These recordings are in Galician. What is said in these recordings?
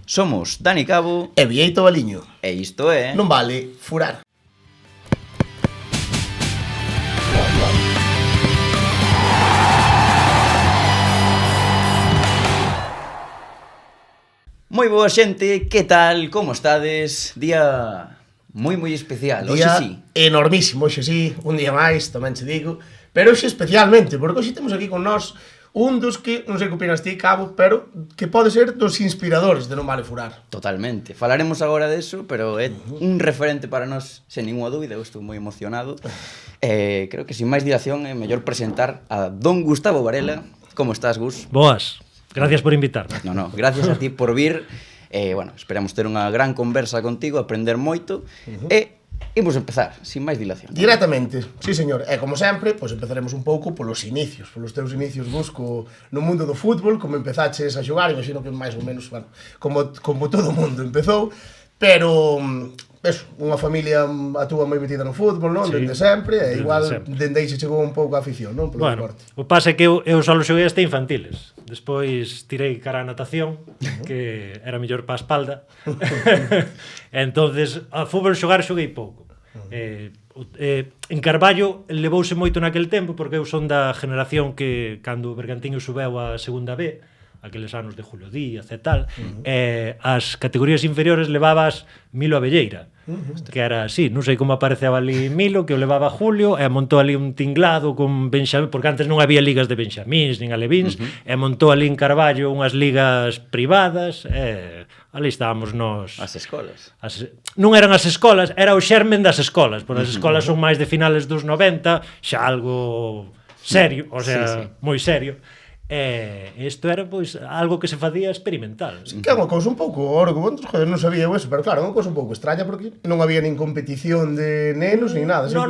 Somos Dani Cabo E Vieito Baliño. e isto é... Non vale furar. Moi boa xente, que tal? Como estades? Día moi especial, hoxe Día sí. enormísimo, hoxe sí, un día máis, tamén che digo. Pero hoxe especialmente, porque hoxe temos aquí con nós un dos que, non sei que opinas ti, Cabo, pero que pode ser dos inspiradores de Non vale furar. Totalmente. Falaremos agora deso, pero é un referente para nós, sen ninguna dúbida, eu estou moi emocionado. Creo que sin máis dilación é mellor presentar a don Gustavo Varela. Como estás, Gus? Boas, gracias por invitarme. No, gracias a ti por vir. Bueno, esperamos ter unha gran conversa contigo, aprender moito. E imos empezar, sin máis dilación. Directamente, sí señor. E como sempre, pois empezaremos un pouco polos inicios, polos teus inicios, Busco, no mundo do fútbol, como empezaches a xogar, imagino que máis ou menos, bueno, como todo o mundo empezou, pero eso, unha familia a túa moi metida no fútbol, non? Sí, Dende sempre, e dende igual sempre. dende aí se chegou un pouco a afición, non? Polo Bueno, deporte. o pasa é que eu só xoguei hasta infantiles. Despois tirei cara a natación, que era mellor para a espalda. Entonces, a fútbol xoguei pouco. En Carballo levouse moito naquel tempo, porque eu son da generación que cando o Bergantiño subeu a segunda B, aqueles anos de Julio Díaz e tal, as categorías inferiores levabas Milo Abelleira, que era así, non sei como apareceba ali Milo, que o levaba Julio, e montou ali un tinglado con Benxamín, porque antes non había ligas de Benxamíns, nin alevíns, e montou ali en Carballo unhas ligas privadas, e ali estábamos nós... As escolas. Non eran as escolas, era o xermen das escolas, porque as escolas son máis de finales dos 90, xa algo serio, o sea, moi serio. Isto era, pois, algo que se facía experimental. Que é unha cousa un pouco orgo, joder, non sabía eu eso, pero claro, é unha cousa un pouco extraña porque non había nin competición de nenos nin nada. No.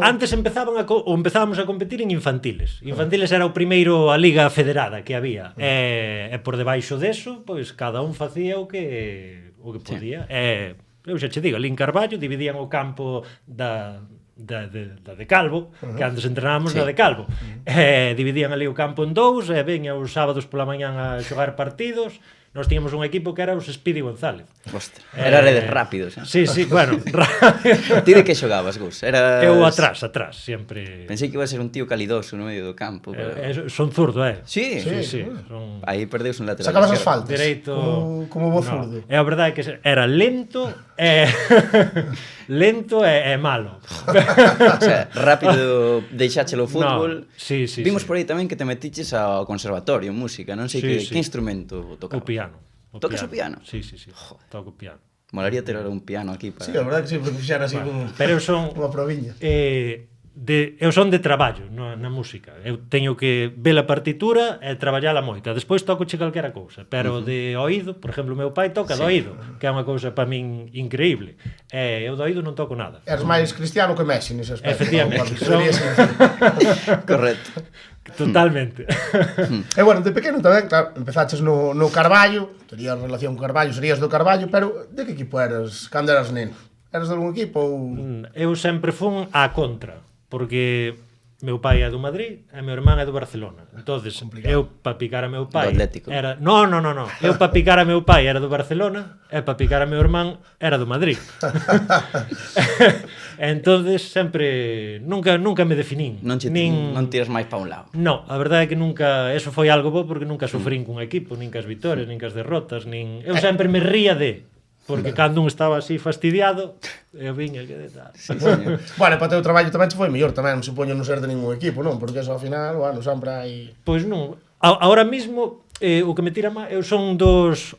Antes empezábamos a competir en infantiles. Infantiles era o primeiro a liga federada que había. E por debaixo deso, pois cada un facía o que podía. Eu xa che digo, ali en Carballo dividían o campo da de Calvo, que antes entrenábamos na de Calvo. Dividían ali o campo en dous, e veña os sábados pola mañán a xogar partidos. Nós tiñamos un equipo que era os Speedy González. Ostras, era redes rápidos. Sí, bueno. Ti de que xogabas, Gus? Eu atrás, sempre. Pensei que iba a ser un tío calidoso no medio do campo, pero... Son zurdo, Sí. Son... Aí perdeus un lateral. Sacabas as faltas. Dereito... Como bo zurdo. É a verdade que era lento e... lento e malo. O sea, rápido deixáchelo o fútbol. No, sí. Vimos por aí tamén que te metiches ao conservatorio en música, non sei que instrumento tocabas. O piano. Tocas o piano? Sí. Toco o piano. Molaría ter un piano aquí para... Sí, a verdade que sí, porque fixera así pero son unha proviña. Eu son de traballo na música. Eu teño que ver a partitura e traballala moito. Despois toco che calquera cousa, pero de oído, por exemplo, o meu pai toca de oído, que é unha cousa para min increíble. Eu de oído non toco nada. Eres máis cristiano que Messi nese aspecto. Efectivamente. Correcto. Totalmente. E bueno, de pequeno tamén, claro, empezaches no Carballo, terías relación con Carballo, serías do Carballo, pero de que equipo eras cando eras neno? Eras de algún equipo ou... Eu sempre fun á contra, porque meu pai é do Madrid e meu irmán é do Barcelona. Entonces, eu para picar a meu pai do Atlético. Era... No. Eu para picar a meu pai era do Barcelona e para picar a meu irmán era do Madrid. Entonces, sempre nunca me definín. Non tiras máis para un lado. No, a verdade é que nunca, eso foi algo bo porque nunca sofrín cun equipo, nin cas vitorias, nin cas derrotas, nin... Eu sempre me ría porque cando un estaba así fastidiado, eu viña que de tal. Sí, señor. Bueno, para o teu traballo tamén che foi mellor tamén, supoño non ser de ningún equipo, non? Porque eso ao final, bueno, sempre hai... Pois non, ahora mismo o que me tira máis, eu son dos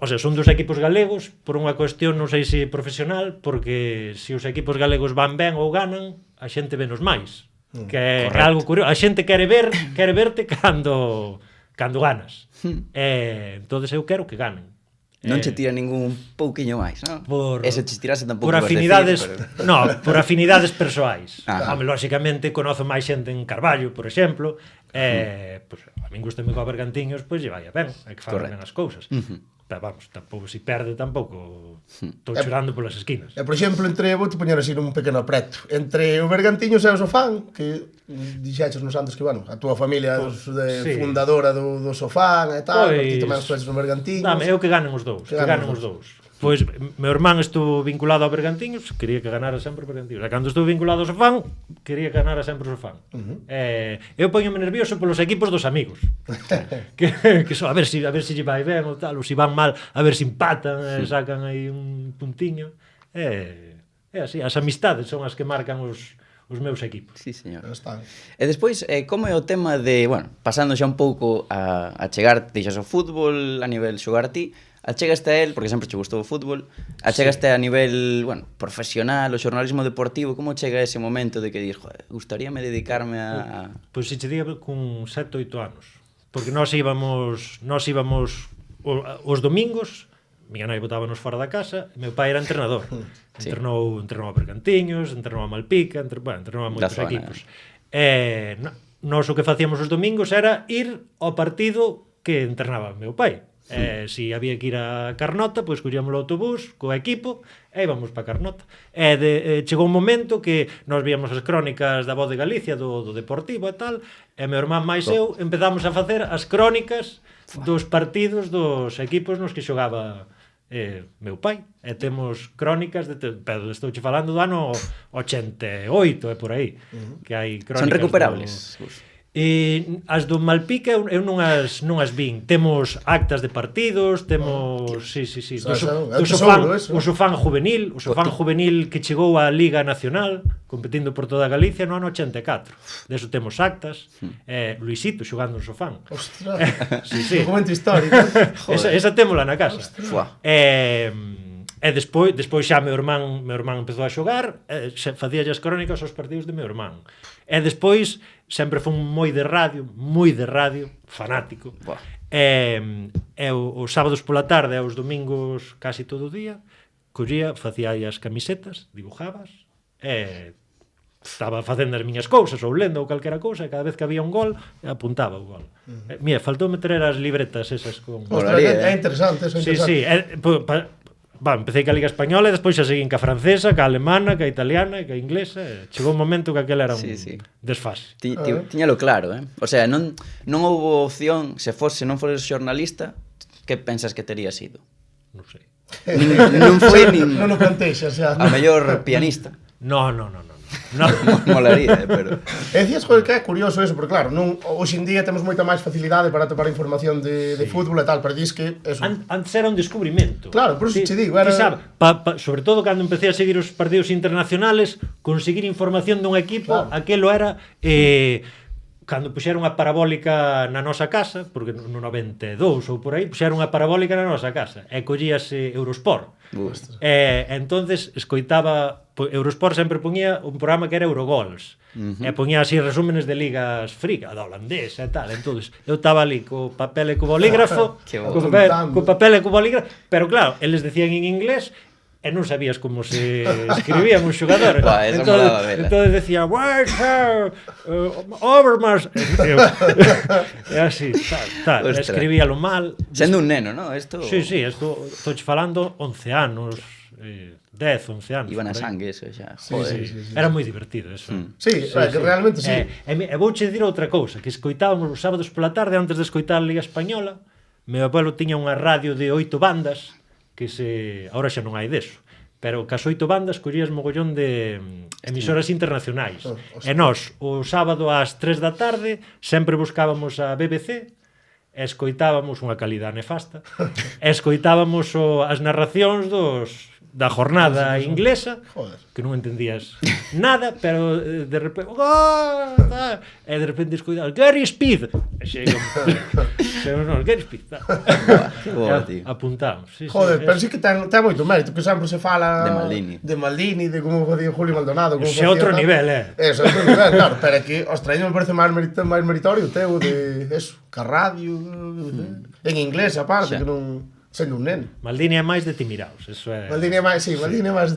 equipos galegos por unha cuestión, non sei se profesional, porque se os equipos galegos van ben ou ganan, a xente venos máis, que é algo curioso. A xente quere verte cando ganas. Entonces eu quero que ganen. Non che tira ningún pouquiño máis, non? E se che tirase tampouco por afinidades, decir, pero... No, por afinidades persoais. Ajá. Lóxicamente, conozo máis xente en Carballo, por exemplo, pues, a min gustame coa Bergantiños, pois lle vai ben, hai que falar ben as cousas. Pero vamos, tampouco, se perde tampouco estou chorando polas esquinas. E, por exemplo, vou te poñer así nun pequeno apreto. Entre o Bergantiños e o Sofán, que dixeches nos antes que, bueno, a túa familia sí, fundadora do Sofán e tal, pois, ti tamén os no Bergantiños. Dame, eu que ganen os dous, que ganen os dous. Pois, meu irmán estuvo vinculado ao Bergantiños, quería que ganara sempre o Bergantiños. E cando estuvo vinculado ao Sofán, quería que ganara sempre o Sofán. Eu poñome nervioso polos equipos dos amigos. que so, a ver se lle vai ben ou tal, ou se van mal, a ver se empatan e sacan aí un puntiño. É así, as amistades son as que marcan os meus equipos. Sí, señor. Está. E despois, como é o tema de, bueno, pasando xa un pouco a chegar, deixas o fútbol a nivel xogar ti, achegaste a él, porque sempre che gustou o fútbol, achegaste a nivel, bueno, profesional, o xornalismo deportivo, como chega ese momento de que dis, joder, gustaríame dedicarme a... Pois se che diga con 7 ou 8 anos, porque nós íbamos os domingos, miña nai botábanos fora da casa, e meu pai era entrenador. Sí. Entrenou a Bergantiños, entrenou a Malpica, entrenou a moitos equipos. Nós o que facíamos os domingos era ir ao partido que entrenaba meu pai. Si había que ir a Carnota, pois collíamos o autobús co equipo e íbamos para Carnota. Chegou un momento que nós víamos as crónicas da Voz de Galicia, do Deportivo e tal, e meu irmán máis eu empezamos a facer as crónicas dos partidos dos equipos nos que xogaba meu pai, e temos crónicas pero estou che falando do ano 88 e por aí, que hai crónicas. Son recuperables. E as do Malpica eu non as vin. Temos actas de partidos, temos o Sofán juvenil, que chegou á Liga Nacional, competindo por toda Galicia no ano 84. Deso temos actas. Luisito xogando en Sofán. Ostras. Sí. Documento histórico. Esa témola na casa. E despois xa meu irmán empezou a xogar, facía as crónicas aos partidos de meu irmán. E despois sempre fui moi de radio, fanático. Os sábados pola tarde e os domingos casi todo o día, facía as camisetas, dibujabas, estaba facendo as miñas cousas ou lendo ou calquera cousa, e cada vez que había un gol apuntaba o gol. Mira, faltou meter as libretas esas con... Ostras, é interesante, eso é interesante. Empecé ca Liga Española e despois xa seguín ca francesa, ca alemana, ca italiana e ca inglesa, e chegou un momento que aquel era un desfase. Tiñalo claro, O sea, non houbo opción, se non fores xornalista, que pensas que terías sido? Non sei. Non foi nin... Non o plantexas xa. A mellor pianista. No. Molaría, pero... E decías, joder, que é curioso eso, porque claro, hoxe en día temos moita máis facilidade para atopar información de fútbol e tal, pero dis que eso... Antes era un descubrimento. Claro, por eso che digo, era... Sobre todo cando empecé a seguir os partidos internacionales, conseguir información dun equipo, aquelo era... Cando puxeron a parabólica na nosa casa, porque no 92 ou por aí, puxeron a parabólica na nosa casa, e collíase Eurosport. Entonces escoitaba... Eurosport sempre poñía un programa que era Eurogols, e poñía así resúmenes de ligas frigas, da holandesa e tal. Entonces eu estaba ali co papel e co bolígrafo, co papel e co bolígrafo, pero claro, eles decían en inglés, e non sabías como se escribían un xogador. Entón decía Overmars, e así, tal, escribíalo mal. Sendo un neno, non? Sí, estou falando 11 anos, 10, 11 anos. Iba na sangue eso xa. Sí. Era moi divertido eso. Sí, que realmente sí. E vouche dicir outra cousa, que escoitábamos os sábados pola tarde antes de escoitar a Liga Española. Meu abuelo tiña unha radio de 8 bandas, que ahora xa non hai deso, pero cas 8 bandas collías mogollón de emisoras internacionais. E nós, o sábado ás 3 da tarde, sempre buscábamos a BBC, e escoitábamos unha calidad nefasta, e escoitábamos as narracións da jornada inglesa, que non entendías nada, pero de repente e de repente escoitabas Gary Speed, Gary Speed, apuntamos. Joder, pero sí que ten moito mérito, que sempre se fala de Maldini, de como facía Julio Maldonado. Ese é outro nivel, Eso, outro nivel, claro, pero que os traídos me parece máis meritorio o teu de eso, ca radio, en inglés aparte, que non... sendo un neno. Maldini é máis de Timiraos, eso é... Maldini é máis de Timiraos.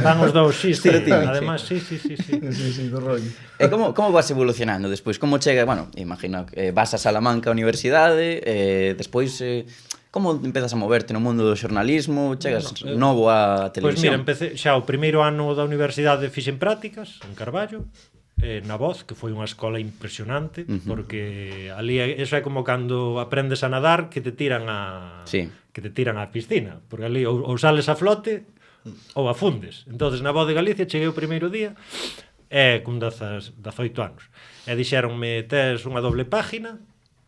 Van os dous, además, sí. Sí, do rollo. E como vas evolucionando despois? Como chega, bueno, imagino que vas a Salamanca a universidade, despois Como empezas a moverte no mundo do xornalismo? Chegas novo á Pois mira, televisión? empecé xa o primeiro ano da universidade fixen prácticas en Carballo, na Voz, que foi unha escola impresionante, porque ali eso é como cando aprendes a nadar que te tiran que te tiran á piscina, porque ali ou sales a flote ou afundes. Entonces na Voz de Galicia cheguei o primeiro día con 18 anos. E dixéronme, tes unha doble página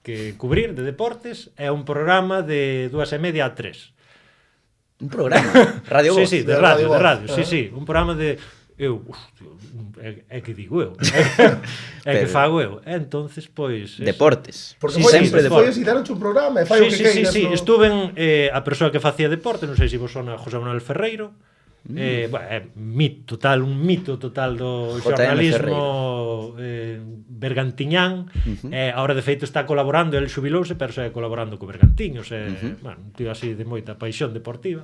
que cubrir de deportes, é un programa de 2:30 a 3. Un programa? Radio Voz? Sí, de radio, sí, un programa de que digo eu, que fago eu. Entonces, pois Deportes. Porque sempre foi así, deronche un programa e fai o que queiras. Sí, estuve a persoa que facía deporte, non sei se vos sona José Manuel Ferreiro. É un mito total do xornalismo bergantiñán. Ahora de feito está colaborando, el xubilouse, pero xa colaborando co Bergantiño, un tío así de moita paixón deportiva.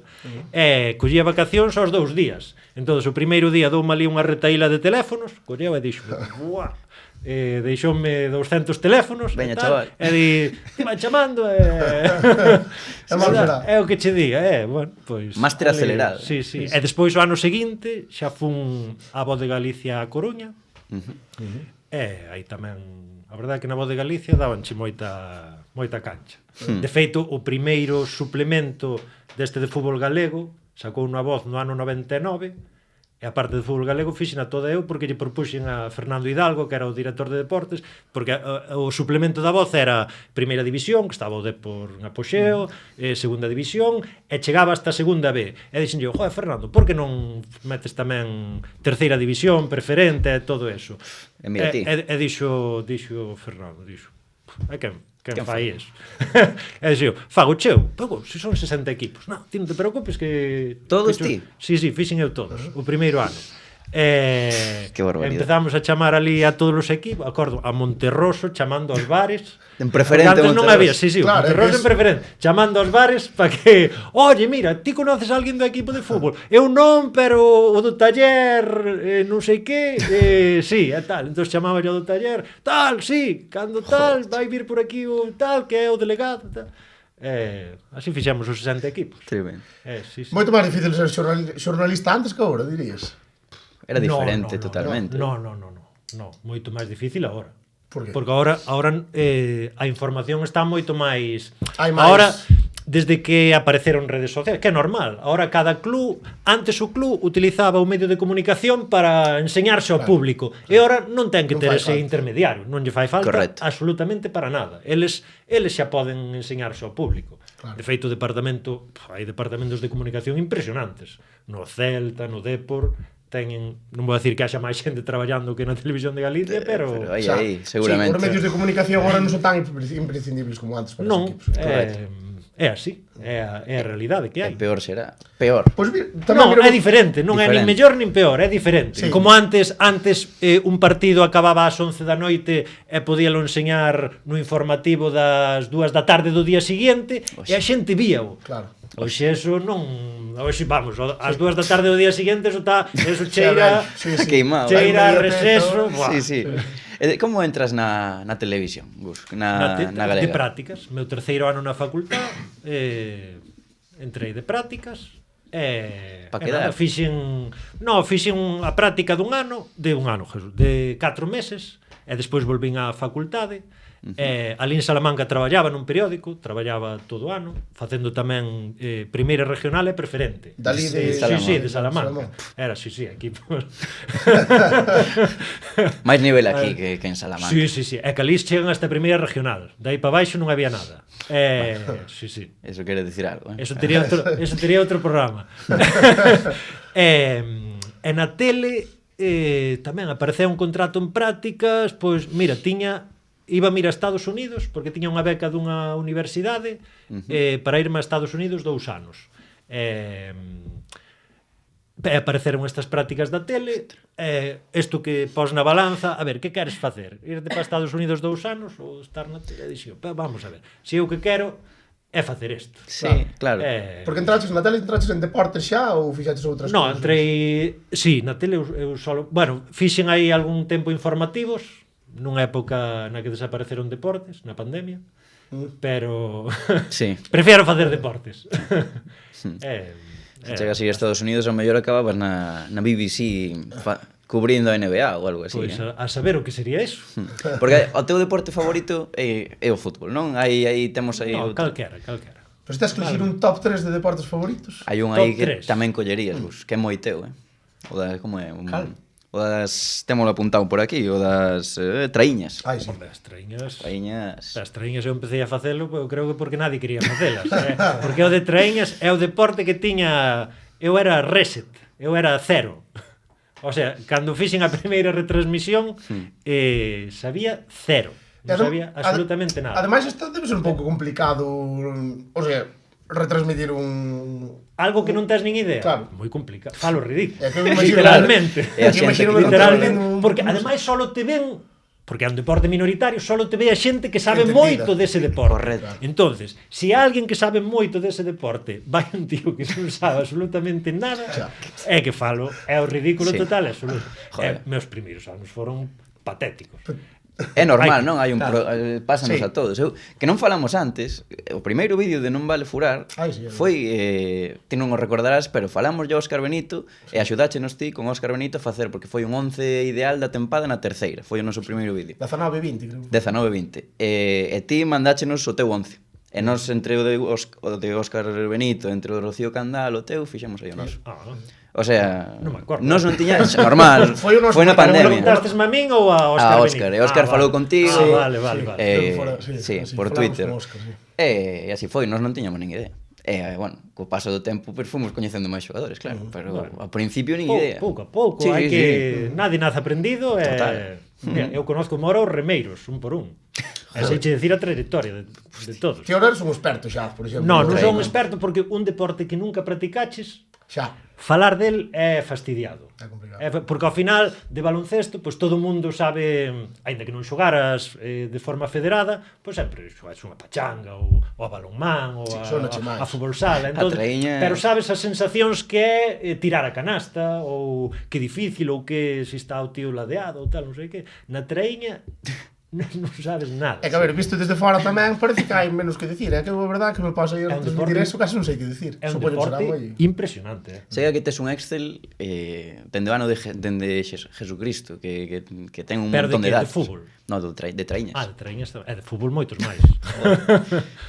Collía vacacións aos 2 días. Entonces o primeiro día doume ali unha retaíla de teléfonos, colleu e dixo, buah, deixoume 200 teléfonos veña, chaval, e di, ti van chamando é o que che diga, bueno, pois máster acelerado. Sí. E despois o ano seguinte xa fun a Voz de Galicia a Coruña. E aí tamén, a verdade é que na Voz de Galicia dabanche moita cancha. De feito, o primeiro suplemento deste de fútbol galego sacou unha Voz no ano 99. E a parte de fútbol galego fixena toda eu porque lle propuxen a Fernando Hidalgo, que era o director de deportes, porque o suplemento da Voz era Primeira División, que estaba o Depor en apogeo, Segunda División, e chegaba hasta Segunda B. E dixen yo, joder, Fernando, por que non metes tamén Terceira División, Preferente e todo eso? E mira ti. E dixo Fernando, quen fai iso? E dixo, fago cheu, pero se son 60 equipos. Non, ti non te preocupes que... Todos ti? Sí, fixen eu todos, o primeiro ano. Que barbaridade. Empezamos a chamar ali a todos os equipos, acordo, a Monterroso chamando aos bares. En Preferente antes non Monterroso. había, sí, claro, Monterroso en Preferente, chamando aos bares para que, oye, mira, ti conoces a alguén do equipo de fútbol? Eu non, pero o do taller, non sei que, sí, é tal. Entón chamaba yo do taller, tal, sí, cando tal, vai vir por aquí o tal, que é o delegado, tal. Así fixemos os 60 equipos. Tremendo. Sí. Moito máis difícil ser xornalista antes que agora, dirías. Era diferente totalmente. No, moito máis difícil agora. Por qué? Porque agora a información está moito máis... Hai máis... Agora, desde que apareceron redes sociais, que é normal. Agora cada club, antes o club utilizaba o medio de comunicación para enseñarse ao público. E agora non ten que ter ese intermediario. Non lle fai falta absolutamente para nada. Eles xa poden enseñarse ao público. Claro. De feito, hai departamentos de comunicación impresionantes. No Celta, no Depor... non vou dicir que haxa máis xente traballando que na televisión de Galicia, pero aí, seguramente. Sí, os medios de comunicación agora non son tan imprescindibles como antes para os equipos. É así, é a realidade que hai. Peor será, peor. Pois é diferente, non é nin mellor nin peor, é diferente. Sí. Como antes un partido acababa ás 11 da noite e podíalo enseñar no informativo das 2 da tarde do día seguinte e a xente víao. Claro. Oxe, eso non... Oxe, vamos, ás 2 da tarde do día seguinte eso cheira... Queimado. Cheira receso... Sí. Como entras na televisión, Gus? Na galega? De prácticas. Meu terceiro ano na facultad, entrei de prácticas, para quedar? Fixen a práctica de 4 meses, e despois volvín á facultade. Ali en Salamanca traballaba nun periódico, traballaba todo o ano, facendo tamén primeira regional e preferente. Dali de Salamanca. Sí, de Salamanca. Era, sí, equipos. Máis nivel aquí que en Salamanca. Sí, e que ali chegan hasta primeira regional. Dai para baixo non había nada. Sí. Eso quere dicir algo, Eso tería outro programa. E na tele tamén apareceu un contrato en prácticas, pois, mira, iba a ir a Estados Unidos porque tiña unha beca dunha universidade para irme a Estados Unidos 2 anos. Apareceron estas prácticas da tele, isto que pos na balanza, a ver, que queres facer? Irte para Estados Unidos 2 anos ou estar na tele? Dixo, vamos a ver, se eu que quero é facer isto. Sí, claro. Porque entraches na tele, entraches en deportes xa ou fixaches outras cousas? Non, entrei... Sí, na tele eu solo... Bueno, fixen aí algún tempo informativos, nunha época na que desapareceron deportes, na pandemia, pero Sí. prefiero facer deportes. Se chegas a ir a Estados Unidos, ao mellor acababas na BBC cubrindo a NBA ou algo así. Pois a saber o que sería eso. Porque o teu deporte favorito é o fútbol, non? Aí temos aí... No, outro. calquera. Pero se tens que elegir un top 3 de deportes favoritos? Hai un Top aí que tres. tamén collerías, Gus, que é moi teu, O da, como é? Cal? O das, témolo apuntado por aquí, o das traíñas. Ai, sí. As traíñas... Traíñas... As traíñas eu empecé a facelo, eu creo que porque nadie quería facelas. Porque o de traíñas é o deporte que tiña... Eu era reset, eu era cero. O sea, cando fixen a primeira retransmisión, sabía cero. Non sabía absolutamente nada. Ademais, isto debe ser un pouco complicado, o sea, retransmitir un... Algo que non tes nin idea. Claro. Moi complicado. Falo ridículo. É que me imagino- Literalmente. É a xente que Literalmente. un- Porque ademais solo te ven, porque é un deporte minoritario, solo te ve a xente que sabe Entendida. moito dese deporte. Correcto. Entonces, se alguén que sabe moito dese deporte vai un tío que non sabe absolutamente nada, é que falo, é o ridículo Sí. total absoluto. Joder. Meus primeiros anos foron patéticos. É normal, Ai, non? Hai un pásanos Sí. a todos. Que non falamos antes, o primeiro vídeo de Non Vale Furar Ai, sí, foi, ti non o recordarás, pero falamos yo a Óscar Benito e axudáchenos ti con Óscar Benito a facer, porque foi un 11 ideal da tempada na terceira, foi o noso primeiro vídeo. 19-20, creo. 19-20. E ti mandáchenos o teu 11. E nós, entre o de Óscar Benito, entre o de Rocío Candal, o teu, fixemos aí o noso. O sea, Non me acordo. nós non tiñamos, normal, Foi o noso foi na primeiro pandemia. Preguntastes a min ou a Óscar A Benito? Óscar, e Óscar falou contigo. Vale. Creo que fora- Sí, así, por falamos Twitter. con Óscar, sí. E así foi, nós non tiñamos nin idea. E, bueno, co paso do tempo, pues, fomos coñecendo máis xogadores, claro, pero ao principio nin idea. Pouco a pouco, Sí, hai sí, que sí. nadie nace aprendido e Total. Mira, eu conozco mora os remeiros, un por un. E sei che decir a trayectoria de todos. Ti ahora eres un experto xa, por exemplo. No, non son treino. experto porque un deporte que nunca practicaches, Xa. falar del é fastidiado. É complicado. Porque ao final de baloncesto, pois todo o mundo sabe, aínda que non xogaras de forma federada, pois sempre xogas unha pachanga ou a balonmán ou sónache máis. a fútbol sala, entón, traíña. pero sabes as sensacións que é tirar a canasta ou que difícil ou que se está o tío ladeado ou tal, non sei que. Na traíña non sabes nada. É que, a ver, visto desde fora tamén, parece que hai menos que dicir. É que a verdade que me pasa aí a É un transmitir deporte- eso, casi non sei que dicir. É un Supoño que será deporte moi... impresionante. Sei que tes un Excel dende o ano dende Jesucristo, que ten un Pero de montón de que? De datos. fútbol? No, de traíñas. De traíñas, é de fútbol moitos máis.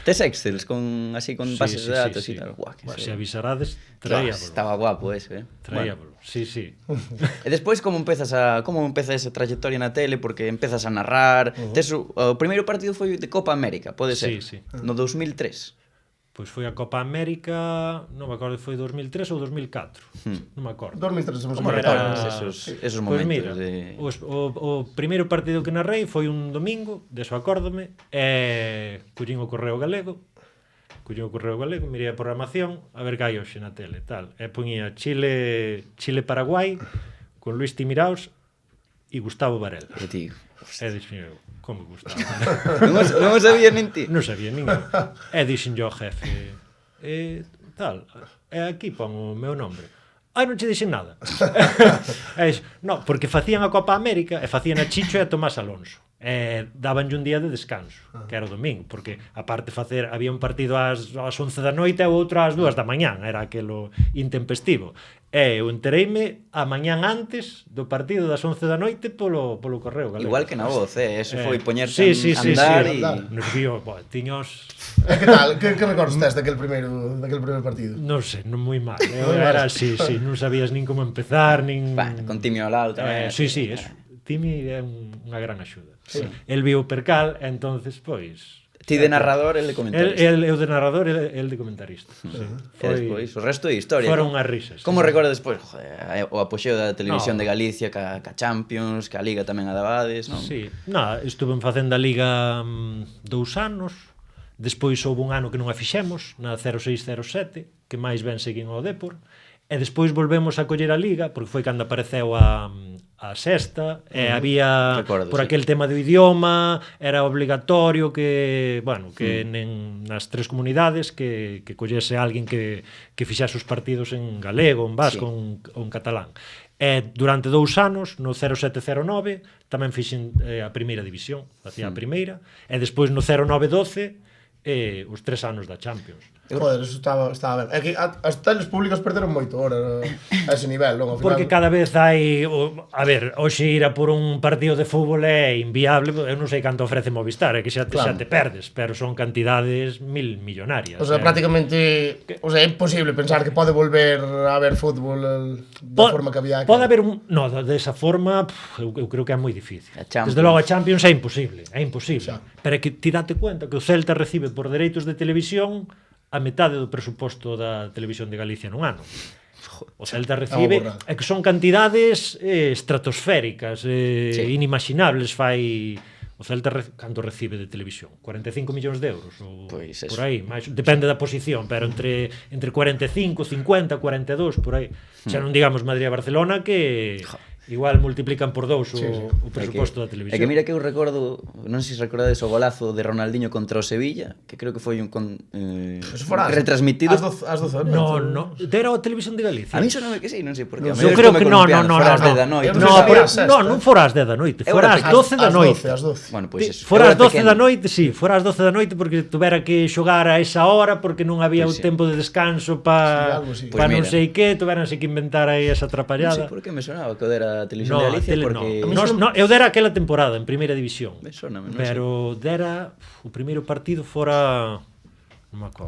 Tes Excels con así con bases de datos e tal. Guau, que Se sei. avisarades, Claro, traíabolo. estaba guapo ese, Traíabolo. Sí. E despois como empeza esa trayectoria na tele, porque empezas a narrar, tes o primeiro partido foi de Copa América, pode ser? Sí. No 2003. Pois foi a Copa América, non me acordo se foi 2003 ou 2004. Non me acordo. 2003 somos Como un recordas recordo. esos Pois momentos mira, de... o primeiro partido que narrei foi un domingo, deso acórdome, e collín o Correo Galego, mirei a programación, a ver que hai hoxe na tele, tal. E poñía Chile-Paraguai, con Luis Timiraos e Gustavo Varela. E ti, E dixen eu, como Gustavo? non o sabía nin ti. Non sabía nin eu. E dixen yo ao jefe, tal, e aquí pon o meu nombre. Ai, non che dixen nada. No, porque facían a Copa América e facían a Chicho e a Tomás Alonso. E dabanlle un día de descanso, que era o domingo, porque aparte había un partido ás 11 da noite e o outro ás 2 da mañán, era aquelo intempestivo. E eu entereime a mañán antes do partido das 11 da noite polo Correo Galego. Igual que na voz, eso foi poñerse sí, a andar e... Nos vio, tiños... E que tal? Que recordos tes daquel primeiro partido? Non sei, non moi mal. Eu era así, non sabías nin como empezar, nin... Con Timio ao lado tamén. Sí, eso. Timi é unha gran axuda. Sí. El viu o percal, e entonces, pois... Ti de narrador, el de comentarista. Eu de narrador, el de comentarista. Sí. E despois, o resto é historia. Foron unhas risas. Como recordas despois? Joder, o apoxeo da televisión No. de Galicia, ca Champions, ca Liga tamén a dabades, non? Sí, estuve facendo a Liga 2 anos, despois houve un ano que non a fixemos, na 06-07, que máis ben seguín ao Depor, e despois volvemos a coller a Liga, porque foi cando apareceu a sexta, e había, Recordo, por sí. aquel tema do idioma, era obligatorio que, nas tres comunidades que collese alguén que fixase os partidos en galego, en vasco, ou en catalán. E durante 2 anos, no 0709, tamén fixen a primeira división, facía a primeira, e despois no 0912 os 3 anos da Champions. Joder, eso estaba ben. É que as teles públicas perderon moito ahora a ese nivel, non? Ao final... Porque cada vez hai... A ver, hoxe ir a por un partido de fútbol é inviable. Eu non sei canto ofrece Movistar, é que xa te perdes, pero son cantidades millonarias. O sea, prácticamente... O sea, é imposible pensar que pode volver a haber fútbol da forma que había aquí. Pode haber un... No, desa forma, eu creo que é moi difícil. Desde logo a Champions é imposible. Pero é que ti date cuenta que o Celta recibe por dereitos de televisión a metade do presuposto da Televisión de Galicia nun ano. O Celta recibe, é que son cantidades estratosféricas, inimaginables fai o Celta canto recibe de televisión, 45 millóns de euros ou pues por aí, máis, depende da posición, pero entre 45, 50, 42 por aí. Xa non digamos Madrid e Barcelona que igual multiplican por 2 o presuposto da televisión. É que mira que eu recordo, non sei se recordades o golazo de Ronaldinho contra o Sevilla, que creo que foi un retransmitido ás 12 da noite. No, era a Televisión de Galicia. A mí soname que sí, non sei por qué. Eu creo que non fora ás 10 da noite, fora ás 12 da noite. Bueno, pois eso. Fora ás 12 da noite, sí, fora ás 12 da noite porque tuvera que xogar a esa hora porque non había o tempo de descanso para non sei que, tuveranse que inventar aí esa atrapallada. Non sei por que me sonaba que era a Televisión de Galicia porque eu dera aquela temporada en Primeira División. Pero dera o primeiro partido fora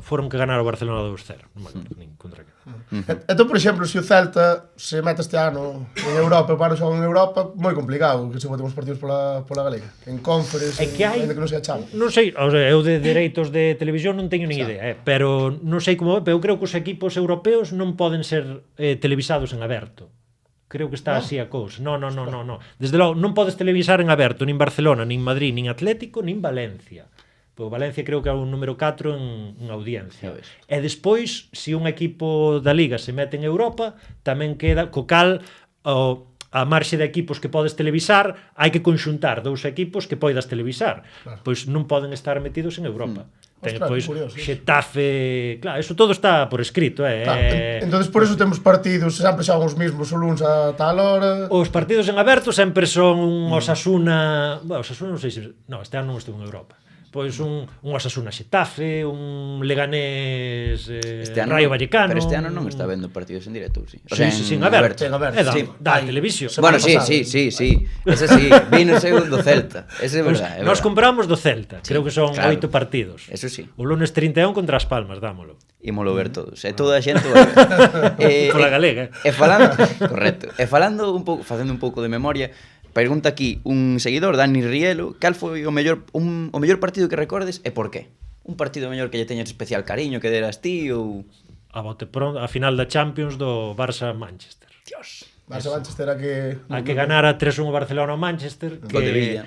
foron que ganar o Barcelona 2-0, non me acordo nin contra que. Entón, por exemplo, se o Celta se mete este ano en Europa e para o xogo en Europa, moi complicado que se boten os partidos pola Galega. En Conference, ainda que non sea Champions. Non sei, o sea, eu de dereitos de televisión non teño nin idea, pero non sei como, pero eu creo que os equipos europeos non poden ser televisados en aberto. Creo que está así a cousa. No. Desde logo, non podes televisar en aberto nin Barcelona, nin Madrid, nin Atlético, nin Valencia. Pois Valencia creo que é un número 4 en audiencia. E despois, se un equipo da Liga se mete en Europa, tamén queda, co cal, a marxe de equipos que podes televisar, hai que conxuntar 2 equipos que poidas televisar. Pois non poden estar metidos en Europa. Pois Xetafe, claro, eso todo está por escrito, Entonces por eso temos partidos, sempre xogan os mesmos o luns a tal hora. Os partidos en aberto sempre son un Osasuna, Osasuna non sei se, este ano non estou en Europa. Pois un Osasuna Xetafe, un Leganés Rayo Vallecano. Pero este ano non está vendo partidos en directo, sí. Sí, en aberto. Da televisión. Bueno, sí. Ese sí, vino o segundo Celta. Ese é verdade. Nos compramos do Celta, creo que son 8 partidos. Eso sí. O lunes 31 contra as Palmas, dámolo. Ímolo ver todos, toda a xente vai ver. Pola galega. Correcto. E falando un pouco, facendo un pouco de memoria, pregunta aquí un seguidor, Dani Rielo, cal foi o mellor partido que recordes e por qué? Un partido mellor que lle teñas especial cariño, que deras ti ou... A bote pronto, a final da Champions do Barça-Manchester. Dios. Barça-Manchester a que ganara 3-1 o Barcelona ao Manchester. Que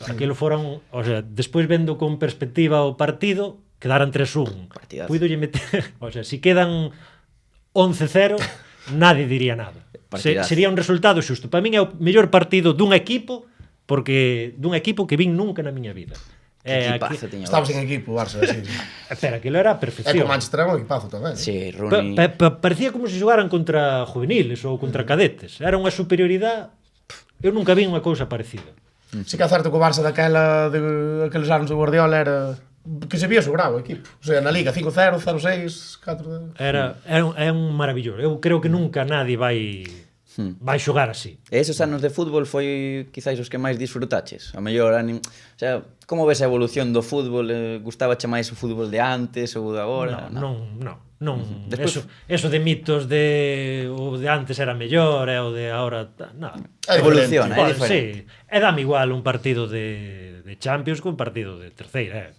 aquilo foron, o sea, despois vendo con perspectiva o partido, quedaran 3-1. Puidolle meter, o sea, si quedan 11-0, nadie diría nada. Sería un resultado xusto. Para min é o mellor partido dun equipo, porque dun equipo que vin nunca na miña vida. Estabas en equipo, Barça, sí. Pero aquilo era a perfección. É que o Manchester era un equipazo tamén. Sí, Rooney. Parecía como se xogaran contra juveniles ou contra cadetes. Era unha superioridade. Eu nunca vi unha cousa parecida. Sí que é certo que o Barça daqueles anos de Guardiola era... que se vía sobrado o equipo. O sea, na Liga 5-0, 0-6, 4... É un maravilloso. Eu creo que nunca nadie vai xogar así. E esos anos de fútbol foi quizáis os que máis disfrutaches? A mellor, o sea, como ves a evolución do fútbol? Gustabache máis o fútbol de antes ou de agora? Non. Eso de mitos de o de antes era mellor e o de agora, nada. Evoluciona, é diferente. Sí, e dame igual un partido de Champions que un partido de terceira,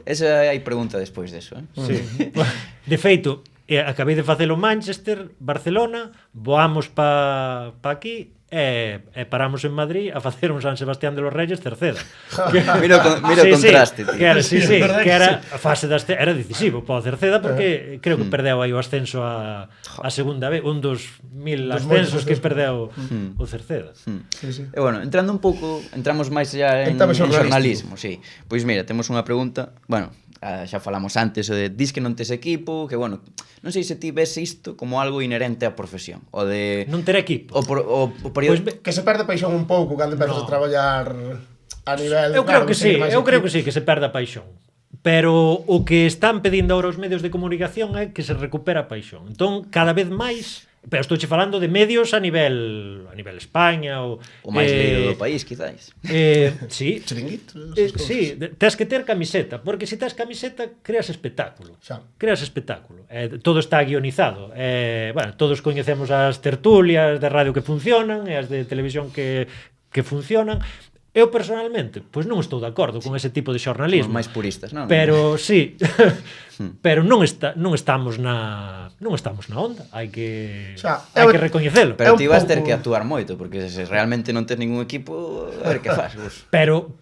Esa hai pregunta despois deso, Sí. De feito, acabei de facelo Manchester, Barcelona, voamos pa aquí e paramos en Madrid a facer un San Sebastián de los Reyes terceira. Mira o contraste, tío. Que era a fase era decisivo para o Cerceda porque creo que perdeu aí o ascenso a segunda vez, un dos 1000 ascensos que perdeu o Cerceda. E bueno, entramos máis xa en xornalismo, sí. Pois mira, temos unha pregunta, bueno, xa falamos antes de dis que non tes equipo, que bueno, non sei se ti ves isto como algo inherente á profesión, o de non ter equipo. O período que se perde a paixón un pouco cando empezas a traballar a nivel. Eu creo que sí, que se perde a paixón. pero o que están pedindo ahora os medios de comunicación é que se recupera a paixón. Entón, cada vez máis, pero estou falando de medios a nivel España o máis leído do país, quizáis. Sí. Chiringuito. Sí, tes que ter camiseta, porque se tes camiseta creas espectáculo. Xa. Creas espectáculo. Todo está guionizado. Bueno, todos coñecemos as tertulias de radio que funcionan e as de televisión que funcionan. Eu personalmente, pois non estou de acordo con ese tipo de xornalismo. Os máis puristas, non? Pero sí, pero non estamos na onda, hai que recoñecelo. Pero ti vas ter que actuar moito, porque se realmente non tes ningún equipo, a ver que fas, vos. Pero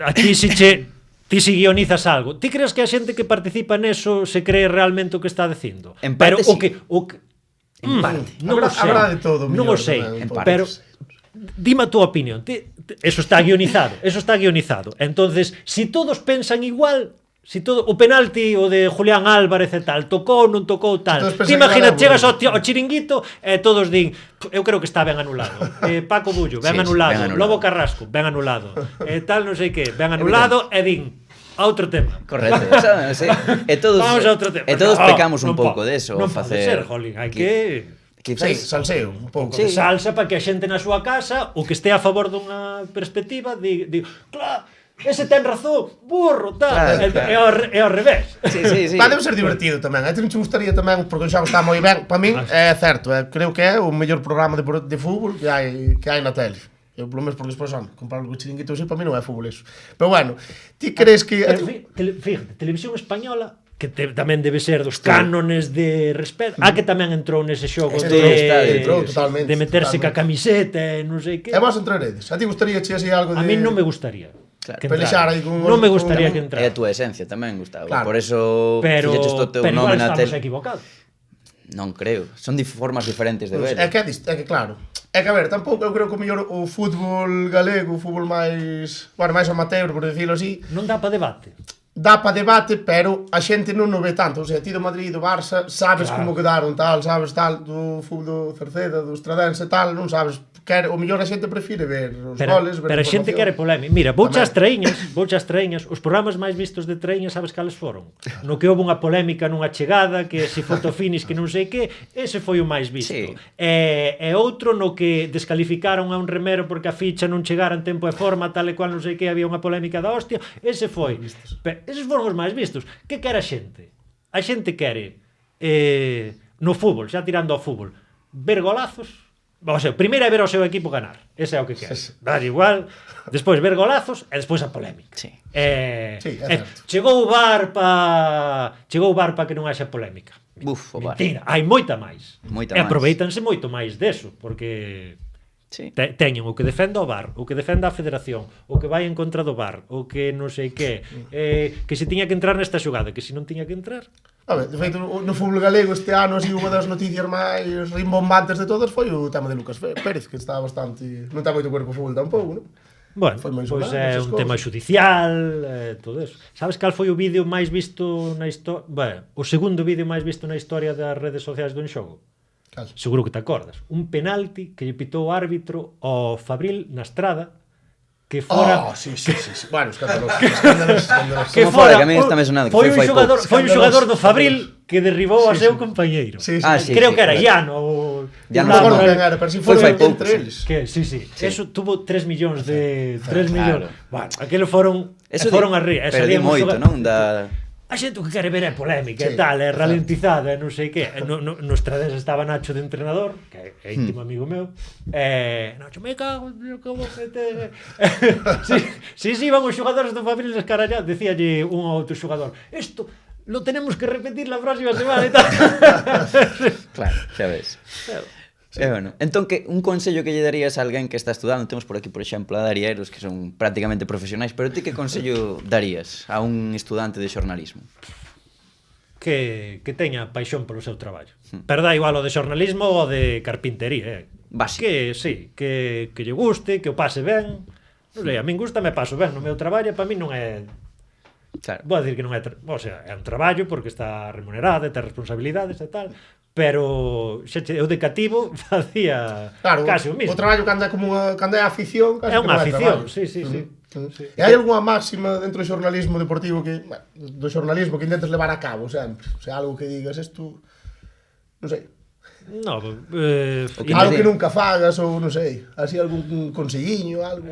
aquí ti si guionizas algo, ti crees que a xente que participa neso se cree realmente o que está dicindo? En parte pero sí. En parte. Non o sei. Habrá de todo, Non o sei, pero dime a túa opinión. Eso está guionizado. Entonces, si todos pensan igual, o penalti o de Julián Álvarez e tal, tocou, non tocou tal. Ti imagina, chegas ao chiringuito e todos din, eu creo que está ben anulado. Paco Bullo, ben anulado. Lobo Carrasco, ben anulado. Tal, non sei que, ben anulado e din a outro tema. Correcto. Sí. Vamos a outro tema. E todos pecamos un pouco deso. Non pode ser, jolín, hai que... Sí, salseo, un pouco. Sí. Salsa para que a xente na súa casa, o que este a favor dunha perspectiva, di claro, ese ten razón, burro, tal. Claro. É ao revés. Sí. Debe ser divertido tamén. A ti non te gustaría tamén, porque o xogo está moi ben. Para min é certo, creo que é o mellor programa de fútbol que hai na tele. Eu, polo menos, porque despois, comprar algo chiringuito así, para mí non é fútbol eso. Pero bueno, ti crees que... Fíjate, televisión española, que tamén debe ser dos cánones de respeto, que tamén entrou nese xogo de meterse ca camiseta e non sei que. E vos entraredes? A ti gustaría che así algo de... A mí non me gustaría. Claro. Pelexar aí con... Non me gustaría que entrara. É a túa esencia tamén, Gustavo. Claro. Por eso fixeches o teu nome na tele. Pero igual estamos equivocados. Non creo. Son formas diferentes de ver. É que claro. É que, a ver, tampouco eu creo que o mellor o fútbol galego, o fútbol máis amateur, por decirlo así... Non dá para debate. Dá para debate, pero a xente non o ve tanto. O sea, ti do Madrid, do Barça, sabes como quedaron tal, sabes tal, do fútbol do Cerceda, do Estradense tal, non sabes. O mellor a xente prefire ver os goles, ver pero a xente quere polémica. Mira, vouche as traíñas, os programas máis vistos de traíñas, sabes cales foron? No que houve unha polémica nunha chegada, que se fotofinis que non sei que, ese foi o máis visto. Sí. E outro no que descalificaron a un remero porque a ficha non chegara en tempo e forma, tal e cual non sei que, había unha polémica da hostia, ese foi. Eses foron os máis vistos. Que quere a xente? A xente quere no fútbol, xa tirando ao fútbol, ver golazos. O sea, primeiro é ver o seu equipo ganar. Ese é o que quere. Dar igual, despois ver golazos e despois a polémica. Sí. Chegou o VAR para que non haxa polémica. O VAR. Mentira, hai moita máis. Moita e aproveitanse moito máis deso, porque teñen o que defende o VAR, o que defende a Federación, o que vai en contra do VAR, o que non sei que se tiña que entrar nesta xogada, que se non tiña que entrar. A ver, de feito, no fútbol galego este ano, así, unha das noticias máis rimbombantes de todas foi o tema de Lucas Pérez, que está bastante... Non está moito cuerpo fútbol tampouco, non? Bueno, pois é un tema xudicial, todo eso. Sabes cal foi o vídeo máis visto na historia? Bueno, o segundo vídeo máis visto na historia das redes sociais do xogo? Cal? Seguro que te acordas. Un penalti que lle pitou o árbitro ao Fabril na estrada, que fora... Sí. Bueno, escándalos. Que fora, que a mí está me sonando, foi un xogador do Fabril que derribou a seu compañeiro. Creo que era Llano. Non era, pero si foi entre eles. Sí. Eso tuvo 3 millóns de... 3 millóns. Bueno, aqueles foron a rir. Perdí moito, non? A xente que quere ver é polémica e tal, é ralentizada, non sei que. No Estradense estaba Nacho de entrenador, que é íntimo amigo meu, Nacho, me cago, como meter... Sí, van os xogadores do Fabril escarallados, decíalle un ou outro xogador, isto lo tenemos que repetir la próxima semana e tal. Claro, xa ves. Bueno, entón, un consello que lle darías a alguén que está estudando, temos por aquí, por exemplo, a Darieros, que son prácticamente profesionais, pero ti que consello darías a un estudante de xornalismo? Que teña paixón polo seu traballo. Pero dá igual o de xornalismo ou o de carpintería, Básico. Que sí, que lle guste, que o pase ben. Non sei, a min gusta, me paso ben no meu traballo, para min non é... Claro. Vou a decir que non é... O sea, é un traballo porque está remunerado, ten responsabilidades e tal, pero eu de cativo facía casi o mismo. O traballo cando é a afición, casi é unha afición, sí. E hai algunha máxima dentro do xornalismo deportivo do xornalismo que intentes levar a cabo sempre? O sea, algo que digas, isto, non sei, No, algo que nunca fagas ou non sei, así algún conselliño, algo.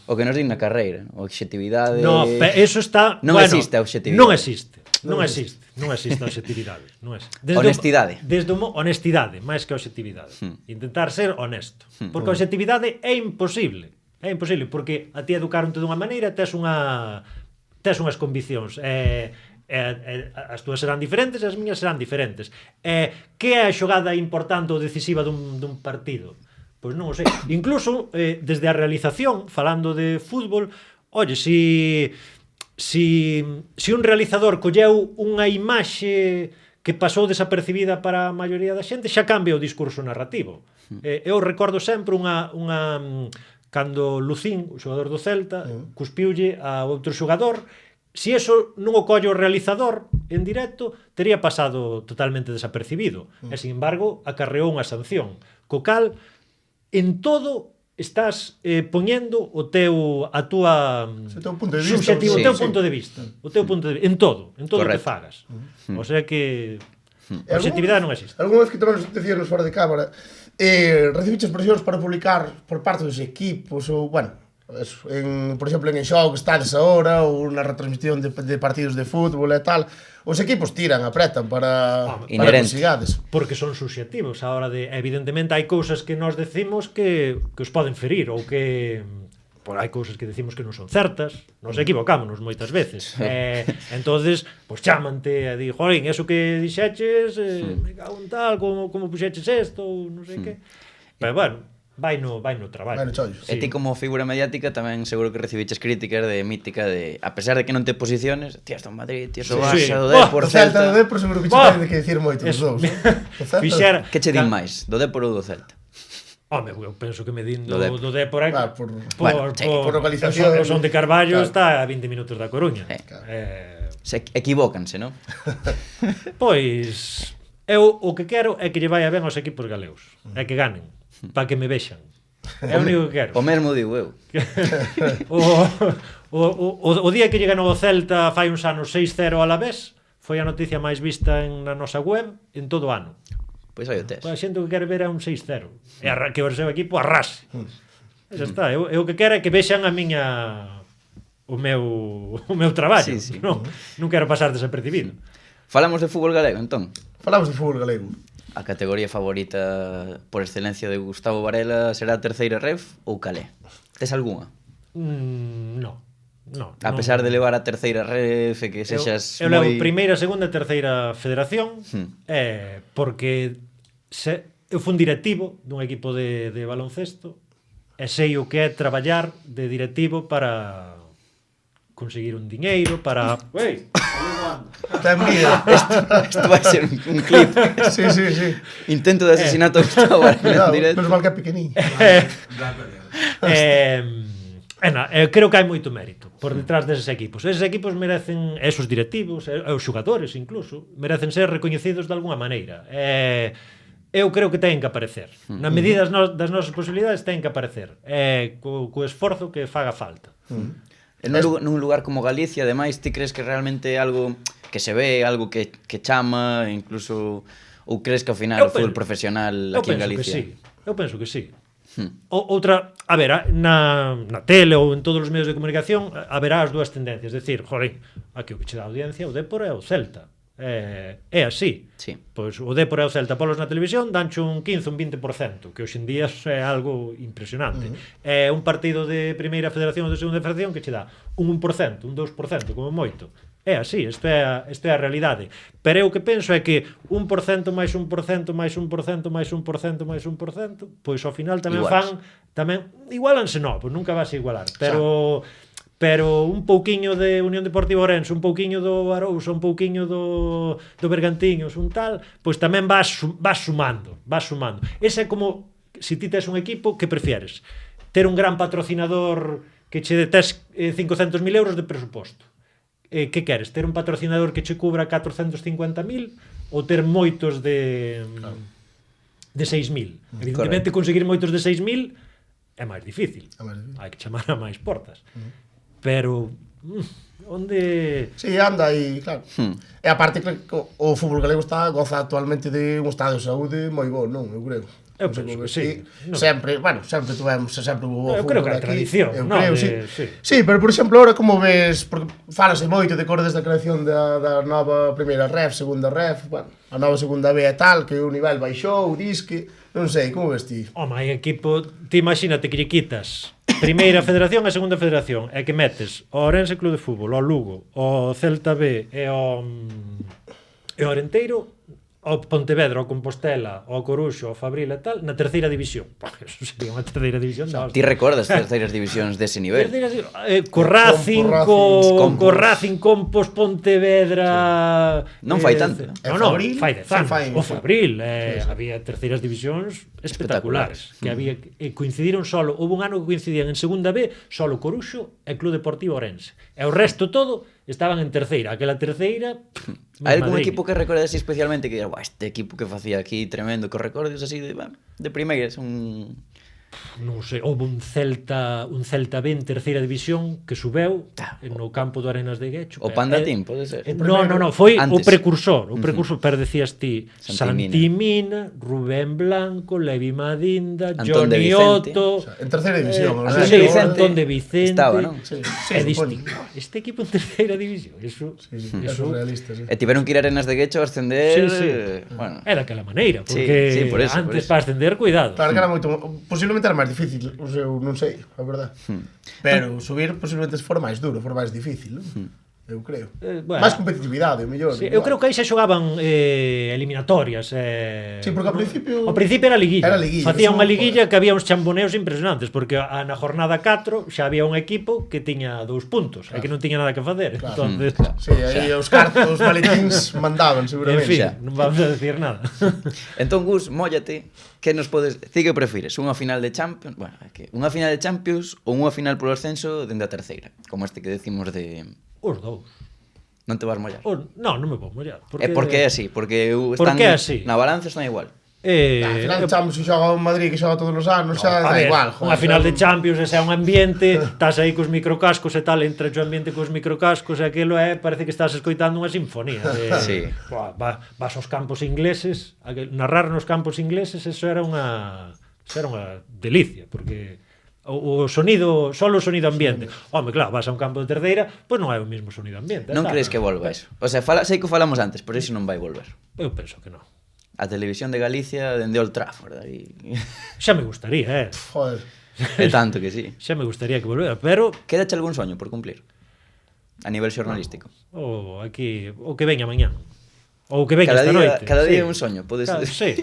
O que nos din na carreira, a objetividade... No, eso está... Non existe a objetividade. Non existe a objetividade. Honestidade. Honestidade, máis que a objetividade. Intentar ser honesto. Porque a objetividade é imposible. É imposible, porque a ti educaronte dunha maneira, tes unhas conviccións. As túas serán diferentes e as miñas serán diferentes. Que é a xogada importante ou decisiva dun partido? Pois non o sei. Incluso, desde a realización, falando de fútbol, oye, si un realizador colleu unha imaxe que pasou desapercibida para a maioría da xente, xa cambia o discurso narrativo. Eu recordo sempre cando Lucín, o xogador do Celta, cuspiulle a outro xogador. Si eso non o colle o realizador en directo, tería pasado totalmente desapercibido. E, sin embargo, acarreou unha sanción. Co cal, en todo estás poñendo o teu punto de vista, subjetivo, o teu punto de vista, en todo o que fagas. O sea que a objetividade non existe. Algúna vez que tamén nos decíanos fora de cámara, recibiches presións para publicar por parte dos equipos ou, bueno, por exemplo, en xogo que estades ahora ou na retransmisión de partidos de fútbol e tal, os equipos tiran, apretan para que sigades. Porque son subxectivos a hora de, evidentemente, hai cousas que nós decimos que os poden ferir ou que hai cousas que decimos que non son certas, nos equivocámonos moitas veces. Entonces, pois chámante e di, jolín, eso que dixeches, me cago en tal, como puxeches isto, ou non sei que. Pero bueno, vai no traballo. E ti como figura mediática tamén seguro que recibiches críticas de mítica de, a pesar de que non te posiciones, tío, esto en Madrid, tío, eso Barça, do Depor, Celta. Do Depor seguro que che ten que dicir moito os dous. Que che din máis, do Depor ou do Celta? Home, eu penso que me din do Depor por localización. O Son de Carballo está a 20 minutos da Coruña. Equivócanse, non? Pois eu o que quero é que lle vaya ben aos equipos galegos, é que ganen, para que me vexan. É o único que quero. O mesmo digo eu. O día que lle ganou o Celta fai uns anos 6-0 a Alavés, foi a noticia máis vista na nosa web en todo o ano. Pois aí o tes. A xente que quere ver é un 6-0. E que o seu equipo arrase. Xa está. Eu o que quero é que vexan o meu traballo. Non quero pasar desapercibido. Falamos de fútbol galego, entón? Falamos de fútbol galego. A categoría favorita por excelencia de Gustavo Varela será a terceira ref ou calé? Tes algunha? No. A pesar de levar a terceira ref e que sexas eu levo primeira, segunda e terceira federación, porque eu fui un directivo dun equipo de baloncesto e sei o que é traballar de directivo para conseguir un diñeiro, para... Ten vida. Isto vai ser un clip. Sí. Intento de asesinato de Gustavo Varela en directo. Menos mal que é pequeniño. Creo que hai moito mérito por detrás deses equipos. Eses equipos merecen, esos directivos, os xogadores incluso, merecen ser recoñecidos de alguna maneira. Eu creo que teñen que aparecer. Na medida das nosas posibilidades teñen que aparecer. Co esforzo que faga falta. Nun lugar como Galicia, ademais, ti crees que realmente é algo que se ve, algo que chama, incluso, ou crees que ao final o fútbol profesional aquí en Galicia? Eu penso que sí. Outra, a ver, na tele ou en todos os medios de comunicación haberá as dúas tendencias, decir, jolín, aquí o que che dá audiencia o Depor é o Celta. É así. Sí. Pois o Depor e o Celta polos na televisión danche un 15, un 20%, que hoxe en día é algo impresionante. É un partido de primeira federación ou de segunda federación que che dá un 1%, un 2%, como moito. É así, isto é a realidade. Pero eu que penso é que 1% máis 1% máis 1% máis 1% máis 1%, pois ao final tamén igualanse non, pois nunca vas a igualar, pero un pouquiño de Unión Deportiva Ourense, un pouquiño do Arousa, un pouquiño do Bergantiños, un tal, pois tamén vas sumando. Ese é como, se ti tes un equipo, que prefieres? Ter un gran patrocinador que che tes 500.000 euros de presuposto. Que queres? Ter un patrocinador que che cubra 450.000 ou ter moitos de 6.000? Evidentemente, conseguir moitos de 6.000 é máis difícil. É máis difícil. Hai que chamar a máis portas. Pero onde Sí, anda aí, claro. E aparte que o fútbol galego goza actualmente de un estado de saúde moi bo, non? Eu creo. Eu Non sei penso como que sí. No. Sempre sempre hubo Eu creo fútbol que é aquí. tradición, Eu non? creo, De- sí. sí. Sí, pero por exemplo, ahora como ves, porque falase moito de cor desde a creación da nova primeira ref, segunda ref, bueno, a nova segunda B e tal, que o nivel baixou, disque, non sei, como ves ti? Home, hai equipo, ti imagínate que lle quitas primeira federación e segunda federación e que metes o Ourense Club de Fútbol, o Lugo, o Celta B e o Arenteiro, o Pontevedra, o Compostela, o Coruxo, o Fabril e tal, na terceira división. Eso sería unha terceira división da Ti hostia. recordas terceiras divisións dese nivel? Co Racing, Compos. co Racing, Compos, Pontevedra... Non fai tanto. Non, Fabril, fai 10 sí, anos. fai- O Fabril, había terceiras divisións espectaculares. Que había, coincidiron solo, houve un ano que coincidían en segunda B, solo Coruxo e Club Deportivo Ourense. E o resto todo estaban en terceira. Aquela terceira... Hai algún equipo que recordes especialmente que digas, este equipo que facía aquí tremendo, que recordes así de primeiras, Non sei, houve un Celta B en terceira división que subeu no campo do Arenas de Guecho. o Panda Team, pode ser? No, foi Antes. o precursor, pero decías ti Santimina. Santimina, Rubén Blanco, Levi Madinda, Antón de Johnny Vicente. Otto, En terceira división, o Antón sea, de que Vicente Antón de Vicente. estaba, non? Sí, E sí, diste, este equipo en terceira división, eso, sí, eso é realista, sí. E tiveron que ir a Arenas de Guecho a ascender, Sí. bueno, É daquela maneira, Sí, porque sí, por eso, por antes eso. para ascender, cuidado. Claro que era moito, posiblemente era máis difícil, o sea, eu non sei, a verdade. Pero subir posiblemente fora máis duro, fora máis difícil, non? Eu creo. Bueno. Máis competitividade, o mellor. Sí, eu creo que aí xa xogaban eliminatorias. Sí, porque ao principio- Ao principio era liguilla. Era liguilla, Facía eso, unha liguilla que había uns chamboneos impresionantes, porque na jornada 4 xa había un equipo que tiña 2 puntos, e que non tiña nada que facer. Entonces, Sí, aí os cartos maletins mandaban, en seguramente. fin, xa. non vamos a decir nada. Entón, Gus, móllate, que nos podes... Ti que prefires, unha final de Champions... Bueno, é que unha final de Champions ou unha final polo ascenso dende a terceira, como este que decimos de... Os dous. Non te vas mollar. Non me vou mollar. É porque é así, porque Por están que é así? na balanza están igual. Al final Champions que xoga un Madrid que xoga todos os anos, xa A dá ver, igual, joder. unha final de Champions, ese é un ambiente, estás aí cos microcascos e tal, entre o ambiente cos microcascos e aquilo parece que estás escoitando unha sinfonía. Sí. Vas aos campos ingleses, narrar nos campos ingleses, eso era unha delicia, porque o sonido, solo o sonido ambiente. Home, claro, vas a un campo de terceira, pois non é o mesmo sonido ambiente. Non crees que volva eso? O sea, sei que o falamos antes, por iso non vai volver. Eu penso que non. A televisión de Galicia dende Old Trafford aí. Xa me gustaría, Joder. É tanto que sí. xa me gustaría que volvera, pero Quédache algún soño por cumplir? A nivel xornalístico. aquí, o que veña mañán. Ou que veña esta noite. Cada sí. día é un soño, podes... Sí.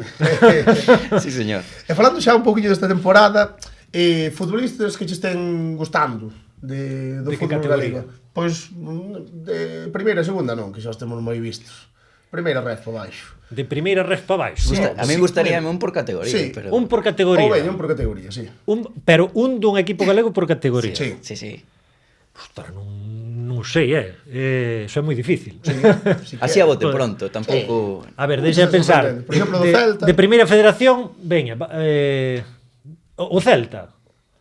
Sí, señor. E falando xa un poquinho desta temporada, futbolistas que che estén gustando do De que fútbol categoría? galego. Pois de primeira e segunda non, que xa os temos moi vistos. Primeira ref por baixo. De primeira ref para baixo. A mí gustaríame un por categoría, Sí. pero... Un por categoría. Ou ben, un por categoría, sí. Pero un dun equipo galego por categoría. Sí. Sí, sí. Ostras, non sei, Eso é moi difícil. Sí que Así é. a bote pronto, tampouco... A ver, deixa de pensar. Por exemplo, do Celta. De primeira federación, veña, o Celta.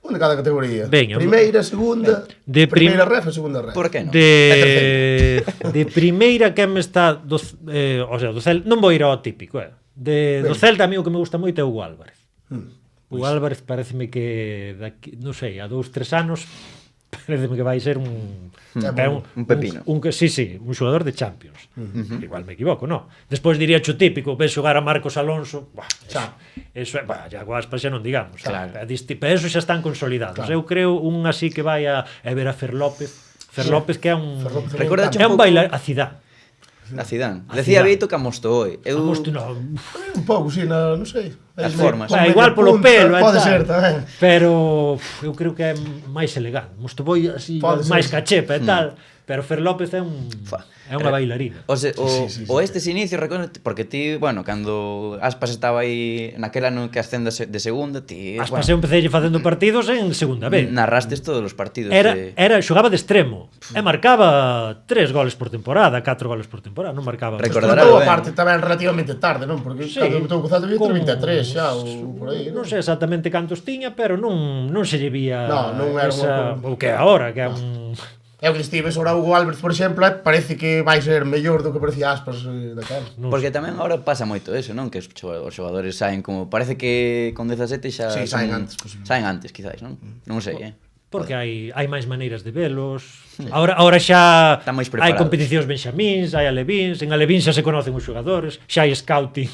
Un de cada categoría. Veña, Primeira, segunda, de primeira ref e segunda ref. Por que non? De primeira que me está o sea, do Celta, non vou ir ao típico, do Celta a mí o que me gusta moito é o Hugo Álvarez. O Álvarez pareceme que daqui, non sei, a 2-3 anos pareceme que vai ser un pepino. Un xogador de Champions. Igual me equivoco, no. Despois diría o típico, ves xogar a Marcos Alonso, eso é, ya Guaspa xa non digamos, Claro. pero eso xa están consolidados. Eu creo un así que vai a ver a Fer López que é un Recordache é un un pouco- bailar a Zidane. A Zidane. A Decía Zidane. Vito que amostooi. Eu... Un pouco, sí, non sei. As formas. Igual polo pelo, Pode tal. ser tamén. Pero eu creo que é máis elegante. Mosto voi así Pode ser. máis cachepa e tal. Pero Fer López é unha bailarina. O estes inicios, porque ti, bueno, cando Aspas estaba aí naquel ano que ascende de segunda, ti... Aspas eu empecé facendo partidos en segunda B. Narrastes todos os partidos. Xogaba de extremo e marcaba 3 goles por temporada, 4 goles por temporada, non marcaba... Recordará Matou a parte tamén relativamente tarde, non? Porque cando botou o Celta Vigo 23 xa ou por aí. Non sei exactamente cantos tiña, pero non se lle vía non era o que é agora, que é un... É o que estives ora Hugo Álvarez, por exemplo, parece que vai ser mellor do que parecía Aspas daquela. Porque tamén agora pasa moito eso, non? Que os xogadores saen como... Parece que con 17 xa... Sí, saen antes. Saen antes, quizáis, non? Non sei, Porque hai máis maneiras de velos. Ahora xa hai competicións benxamíns, hai alevíns, en alevíns xa se conocen os xogadores, xa hai scouting.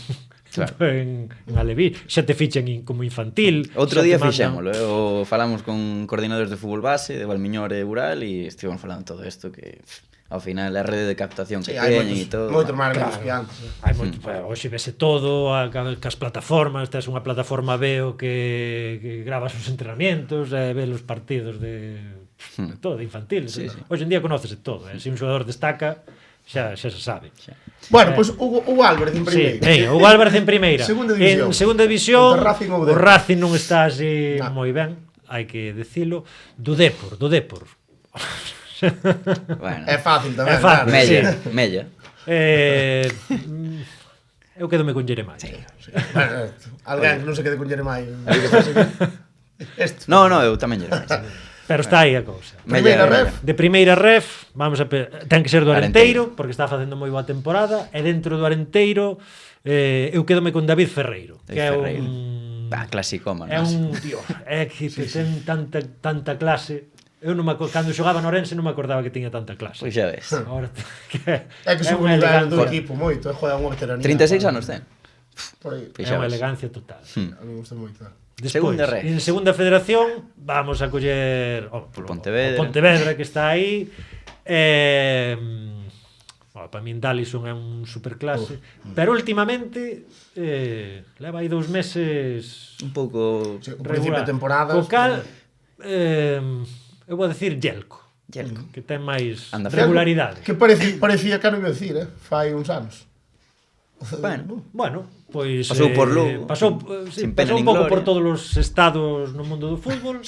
Claro. En Alevín, xa te fichan como infantil. Outro día fixémolo, falamos con coordinadores de fútbol base de Valmiñor e Ural e estivemos falando todo isto que ao final a rede de captación que teñen e todo. Moitos máis que antes. Hai moito, hoxe vese todo, cas plataformas, tes unha plataforma veo que grabas os entrenamientos, ve os partidos de todo, de infantil. Hoxe en día conócese todo, se un xogador destaca xa se sabe. Bueno, pois Hugo Álvarez en primeira. Sí, Hugo Álvarez en primeira. En segunda división, o Racing non está así moi ben, hai que dicilo. Do Dépor. Bueno, é fácil tamén. É fácil, Mella. Eu quedome con Jeremai. Bueno, alguén que non se quede con Jeremai. No, eu tamén Jeremai. Pero está aí a cousa. Primeira ref. De primeira ref, ten que ser do Arenteiro, porque está facendo moi boa temporada, e dentro do Arenteiro eu quedome con David Ferreiro, que é un clasicómano. É un tío, é que ten tanta clase. Eu cando xogaba no Orense non me acordaba que tiña tanta clase. Pois xa ves. É que sube o nivel do equipo moito, joga unha veteranía. 36 anos ten. É unha elegancia total. A mí me gusta moito. Despois, en segunda federación vamos a coller Pontevedra que está aí. Para min Dallison é un superclase, pero últimamente leva aí 2 meses un pouco principio de temporada. Co cal eu vou decir Yelko, que ten máis regularidade. Que parecía que non iba a decir, fai uns anos. Bueno, pois pasou por Lugo, pasou un pouco por todos os estados no mundo do fútbol.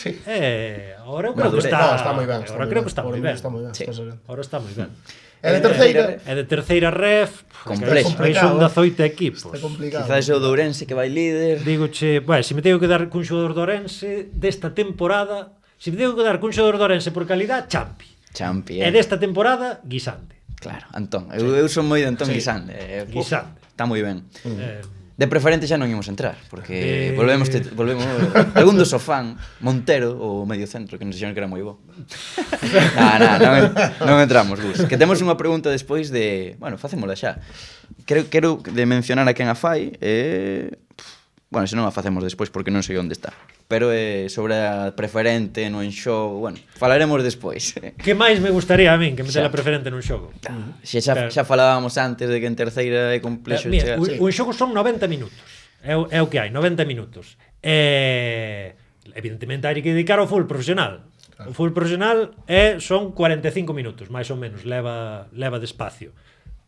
Agora creo que está moi ben. Agora creo que está moi ben. Agora está moi ben. É de terceira? É de terceira ref, complexo. Son 18 equipos. Quizás é o do Ourense que vai líder. Dígoche, se me teño que dar cun xogador do Ourense desta temporada, se me teño que dar cun xogador do Ourense por calidad, Champi. E desta temporada, Guisande. Claro, Antón. Eu son moi de Antón Guisande. Está moi ben. De preferente xa non imos entrar, porque volvemos segundo sofán, Montero, o medio centro, que nos dixeron que era moi bo. Non entramos, Gus. Que temos unha pregunta despois de... Bueno, facémola xa. Quero de mencionar a quen a fai, bueno, se non a facemos despois porque non sei onde está. Pero sobre a preferente no enxogo, bueno, falaremos despois. Que máis me gustaría a min que meter a preferente nun xogo? Xa falábamos antes de que en terceira é complexo chegar. O enxogo son 90 minutos. É o que hai, 90 minutos. Evidentemente hai que dedicar ao full profesional. O full profesional son 45 minutos, máis ou menos, leva de espacio.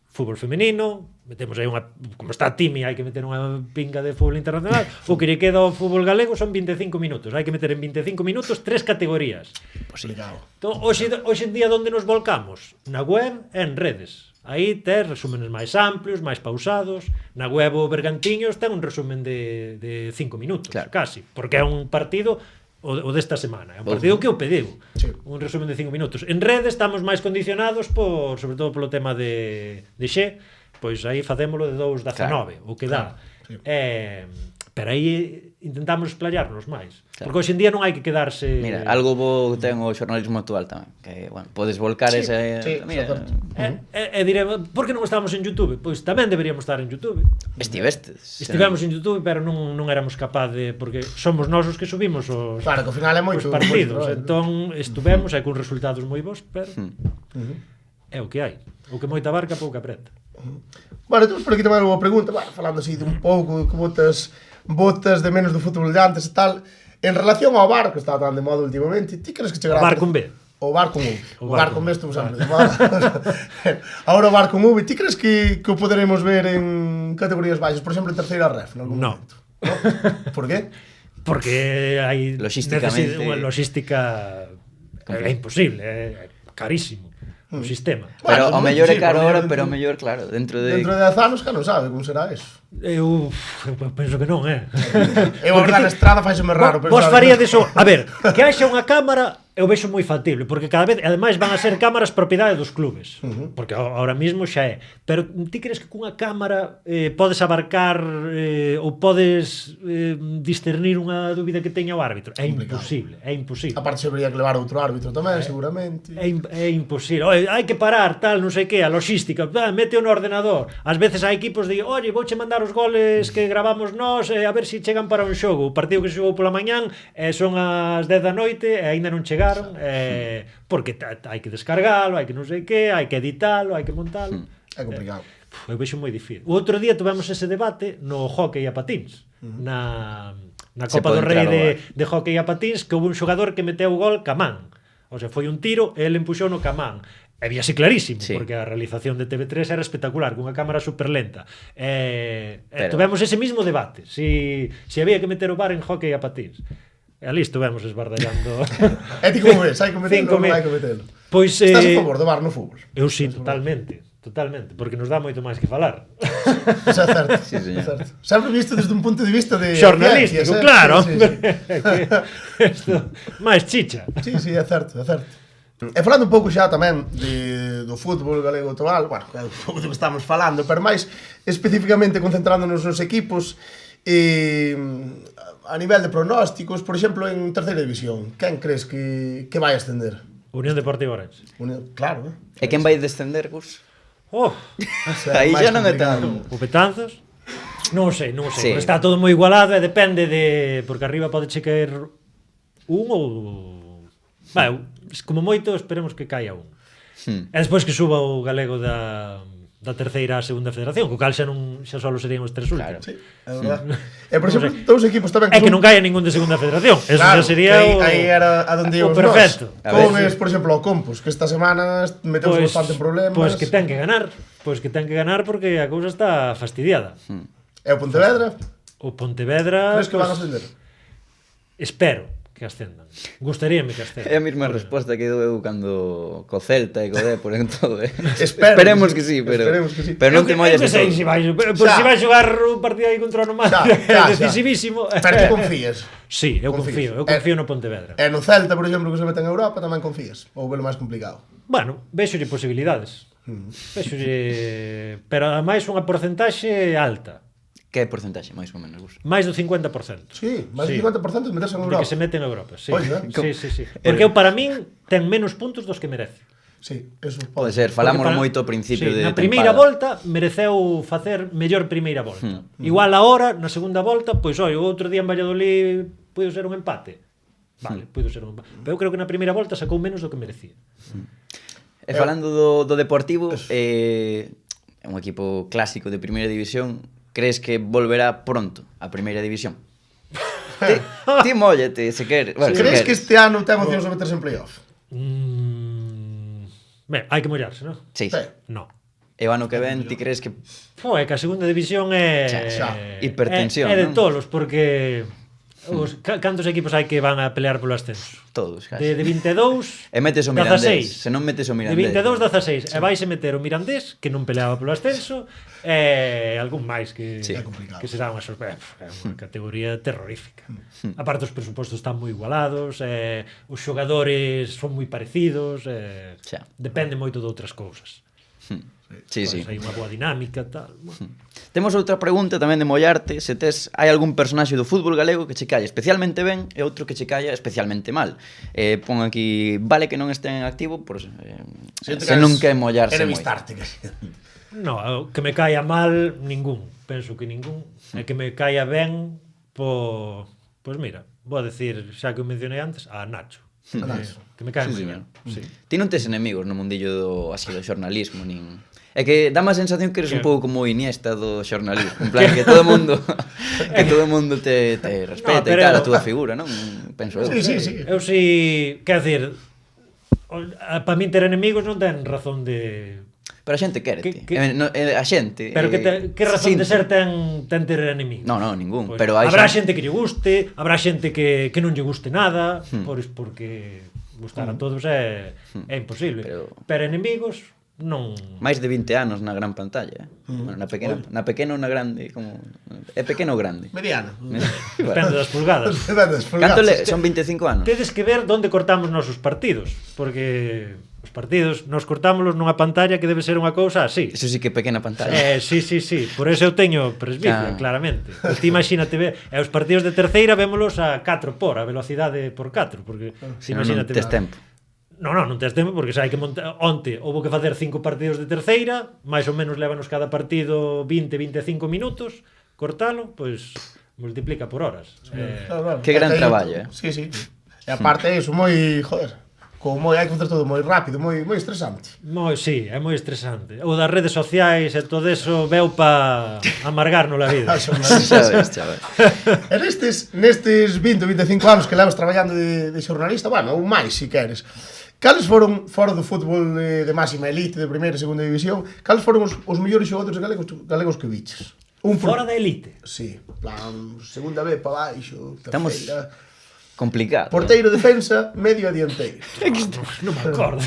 Fútbol femenino, metemos aí como está Timi, hai que meter unha pinga de fútbol internacional. O que lle queda ao fútbol galego son 25 minutos, hai que meter en 25 minutos 3 categorías. Entón, hoxe en día onde nos volcamos? Na web e en redes. Aí tes resúmenes máis amplios, máis pausados. Na web o Bergantiños ten un resumen de 5 minutos, casi, porque é un partido o desta semana. É un partido que o pediu. Un resumen de 5 minutos. En rede estamos máis condicionados sobre todo polo tema de Xe, pois aí facémolo de 2:19, o que dá. Pero aí intentamos explayarnos máis. Porque hoxe en día non hai que quedarse... Mira, algo bo ten o xornalismo actual tamén, que, bueno, podes volcar ese... diré, por que non estábamos en YouTube? Pois tamén deberíamos estar en YouTube. Estivemos en YouTube, pero non éramos capaz de... Porque somos nós os que subimos os partidos. Entón, estuvemos, hai con resultados moi bons, pero é o que hai. O que moita barca, pouca preta. Bueno, temos por aquí tamén unha pregunta, falando así de un pouco, que botas de menos do fútbol de antes e tal, en relación ao VAR, que está tan de moda últimamente, ti crees que chegará... VAR con B. O bar con V. O O bar bar con con V estou sempre de moda. Ahora o bar con V, ti crees que o poderemos ver en categorías baixas? Por exemplo, en terceira ref, en algún No. momento. ¿No? Por qué? Porque hai Logísticamente- unha logística é imposible, é carísimo o sistema. Pero Bueno, o mellor é sí, caro por ahora, dentro- pero o mellor, claro, dentro de... Dentro de 10 anos, que non sabe como será eso. Eu penso que non, Eu a verdade na estrada faixome raro. Vos pensar- faría deso, a ver, que haxa unha cámara eu vexo moi factible, porque cada vez, ademais van a ser cámaras propiedade dos clubes, porque ahora mismo xa é, pero ti crees que cunha cámara podes abarcar ou podes discernir unha dúbida que teña o árbitro? É imposible, é imposible. Aparte se habría que levar outro árbitro tamén, seguramente. É imposible. Oye, hai que parar, tal, non sei que, a logística, mete no ordenador. Ás veces hai equipos de, oye, vouche mandar os goles que gravamos nós, a ver se chegan para un xogo. O partido que se xogou pola mañán, son as 10 da noite, e aínda non chegaron, porque hai que descargalo, hai que non sei que, hai que editalo, hai que montalo. É complicado. Eu vexo moi difícil. O outro día tivemos ese debate no hóquei a patins, na Se Copa do pode Rei entrar ao de hóquei a patins, que houve un xogador que meteu o gol ca man. O sea, foi un tiro e ele empuxou no ca man. E víase clarísimo, Sí. porque a realización de TV3 era espectacular, cunha cámara superlenta. Pero- Tuvemos ese mismo debate, si había que meter o VAR en hóquei a patins. E ali estuvemos esbardallando. E ti como ves? Hai que metelo ou non hai que metelo? Pois, Estás a favor do VAR no fútbol? eu sí, totalmente, porque nos dá moito máis que falar. Xa é certo. Sí, señor. é certo. Sempre visto desde un punto de vista de Xornalístico, audiencias, claro. Sí, sí, sí. Isto, máis chicha. Sí, é certo, é certo. E falando un pouco xa tamén do fútbol galego total, bueno, é un pouco do que estamos falando, pero máis especificamente concentrándonos nos equipos, a nivel de pronósticos, por exemplo, en terceira división, quen crees que vai ascender? Unión Deportiva Orense. Claro, E quen vai descender, Gus? Oh, Aí máis xa non é complicado. tan... o Betanzos. Non sei. Sí. Está todo moi igualado e depende de... Porque arriba pode che caer un ou... Como moito, esperemos que caia un. E despois que suba o galego da terceira á segunda federación, co cal xa só serían os tres últimos. Claro. Sí, é verdade. E, por exemplo, dous equipos tamén É que non caia ningún de segunda federación. Eso Claro, xa sería aí era a donde o íbamos perfecto. nós. A Como ver, ves, por exemplo, ao Compos, que esta semana metemos bastante en problemas. Pois que ten que ganar. Porque a cousa está fastidiada. E o Pontevedra, O Pontevedra... crees que van a pois, ascender? espero que ascendan. Gustaríame que É a ascendan. mesma resposta que dou eu cando co Celta e co Depor en todo, Esperemos que sí, pero esperemos que sí. pero non te molles que de sei todo. se vai, Xa. se vai xogar un partido aí contra o Numancia, Xa. decisivísimo. Pero ti confías. Sí, eu Confías. confío no Pontevedra. E no Celta, por exemplo, que se mete en Europa, tamén confías. Ou velo máis complicado. Bueno, vexolle posibilidades. Pero ademais unha porcentaxe alta. Que porcentaxe, máis ou menos, Gus? Máis do 50%. Sí, máis Sí. do 50% de meterse en De Europa. que se mete en Europa, sí. Oye, Sí. Porque eu, para min, ten menos puntos dos que merece. Sí, eso Pode ser, falámoslo Porque moito ao principio sí, de na primeira tempada. volta mereceu facer mellor primeira volta. Igual agora, na segunda volta, pois oi, o outro día en Valladolid puido ser un empate. Vale, puido ser un empate. Pero eu creo que na primeira volta sacou menos do que merecía. E falando do Deportivo, é un equipo clásico de primeira división, crees que volverá pronto a primeira división? Ti móllete, se queres. Bueno, se Crees que queres. este ano ten opcións de meterse en playoff? Ben, hai que mollarse, non? Sí. Sí. No. E o ano que ven, ti crees que... É que a segunda división é... Xa. Hipertensión, É de non? tolos, porque... Cantos equipos hai que van a pelear polo ascenso? Todos, casi. De 22... E metes o 16. Mirandés, se non metes o De Mirandés. 22 16 e vais a meter o Mirandés, que non peleaba polo ascenso, e algún máis que, Sí. É complicado. que será unha sorpresa. É unha categoría terrorífica. Aparte, os presupostos están moi igualados, os xogadores son moi parecidos, Xa. depende moito de outras cousas. Sí, sí. Pois hai unha boa dinámica, tal. Bueno. Temos outra pregunta tamén de mollarte, se hai algún personaxe do fútbol galego que che calla especialmente ben e outro que che calla especialmente mal. Pon aquí, vale que non estén en activo, por se non quer mollarse moito. Enemistarte. No, que me caia mal, ningún. Penso que ningún. E que me caia ben, pois mira, vou a decir, xa que o mencionei antes, a Nacho. A Nacho. Que me cae Sí, moi señor. ben. Sí. Ti non tes enemigos no mundillo así do xornalismo, nin... É que dá má sensación que eres un pouco como Iniesta do xornalismo, en plan que todo mundo te respeta No, pero- e tal a túa figura, non? Penso eu. Sí, sí, sí. Eu si, quer dizer, Para min ter enemigos non ten razón de... Pero a xente quérete. A xente... Pero que razón de ser ten ter enemigos? No, ningún. Pues, pero habrá xente que lle guste, habrá xente que non lle guste nada, porque gustar a todos é imposible. Pero enemigos, non... Máis de 20 anos na gran pantalla, Bueno, na pequena ou na grande, como... É pequeno ou grande? Mediana. Depende das pulgadas. Canto son 25 anos? Tedes que ver onde cortamos nosos partidos, porque os partidos nos cortámoslos nunha pantalla que debe ser unha cousa así. Eso sí que é pequena pantalla. Sí. Por eso eu teño presbicia, claramente. Ti imagínate ver, os partidos de terceira vémolos a 4 por, a velocidade por 4, porque imagínate. Non tes tempo. Non tes tempo porque xa hai que montar. Onte houve que facer 5 partidos de terceira, máis ou menos lévanos cada partido 20-25 minutos, cortalo, pois multiplica por horas. Que gran traballo, Sí. E aparte iso moi, hai que facer todo moi rápido, moi estresante. Sí, é moi estresante. O das redes sociais e todo eso veu pa amargarnos a vida. Sabes. E nestes 20-25 anos que levas traballando de xornalista, bueno, ou máis, se queres, cales foron, fora do fútbol de máxima elite, de primeira e segunda división, cales foron os mellores xogadores galegos que viches? Fora da elite? Sí, plan, segunda B para baixo, terceira... Complicado. Porteiro, defensa, medio e dianteiro. Non me acordo.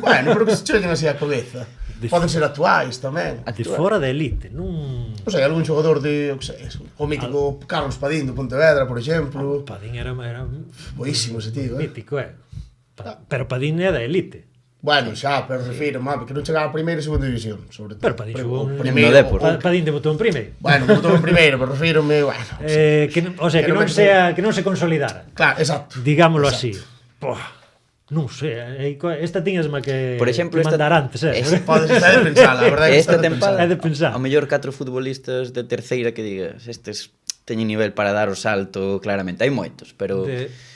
Bueno, pero que se cheguen así a cabeza. Poden ser actuais tamén. De fora da elite, non... Non sei, algún xogador de, o mítico Carlos Padín do Pontevedra, por exemplo. Padín era boísimo ese tío, mítico, Pero Padín é da elite. Bueno, xa, pero refiro, que non chegaba a primeira e segunda división, sobre todo. Pero Padín xogou no Depor. Padín debutou en primeiro. Bueno, debutou en primeiro, pero refírome, que non se consolidara. Claro, exacto. Digámoslo así. Non sei, esta tiñasma que por exemplo, mandar antes, Podes estar de pensar, a verdade. Esta tempada é de pensar. Ao mellor 4 futbolistas de terceira que digas, estes teñen nivel para dar o salto, claramente. Hai moitos, pero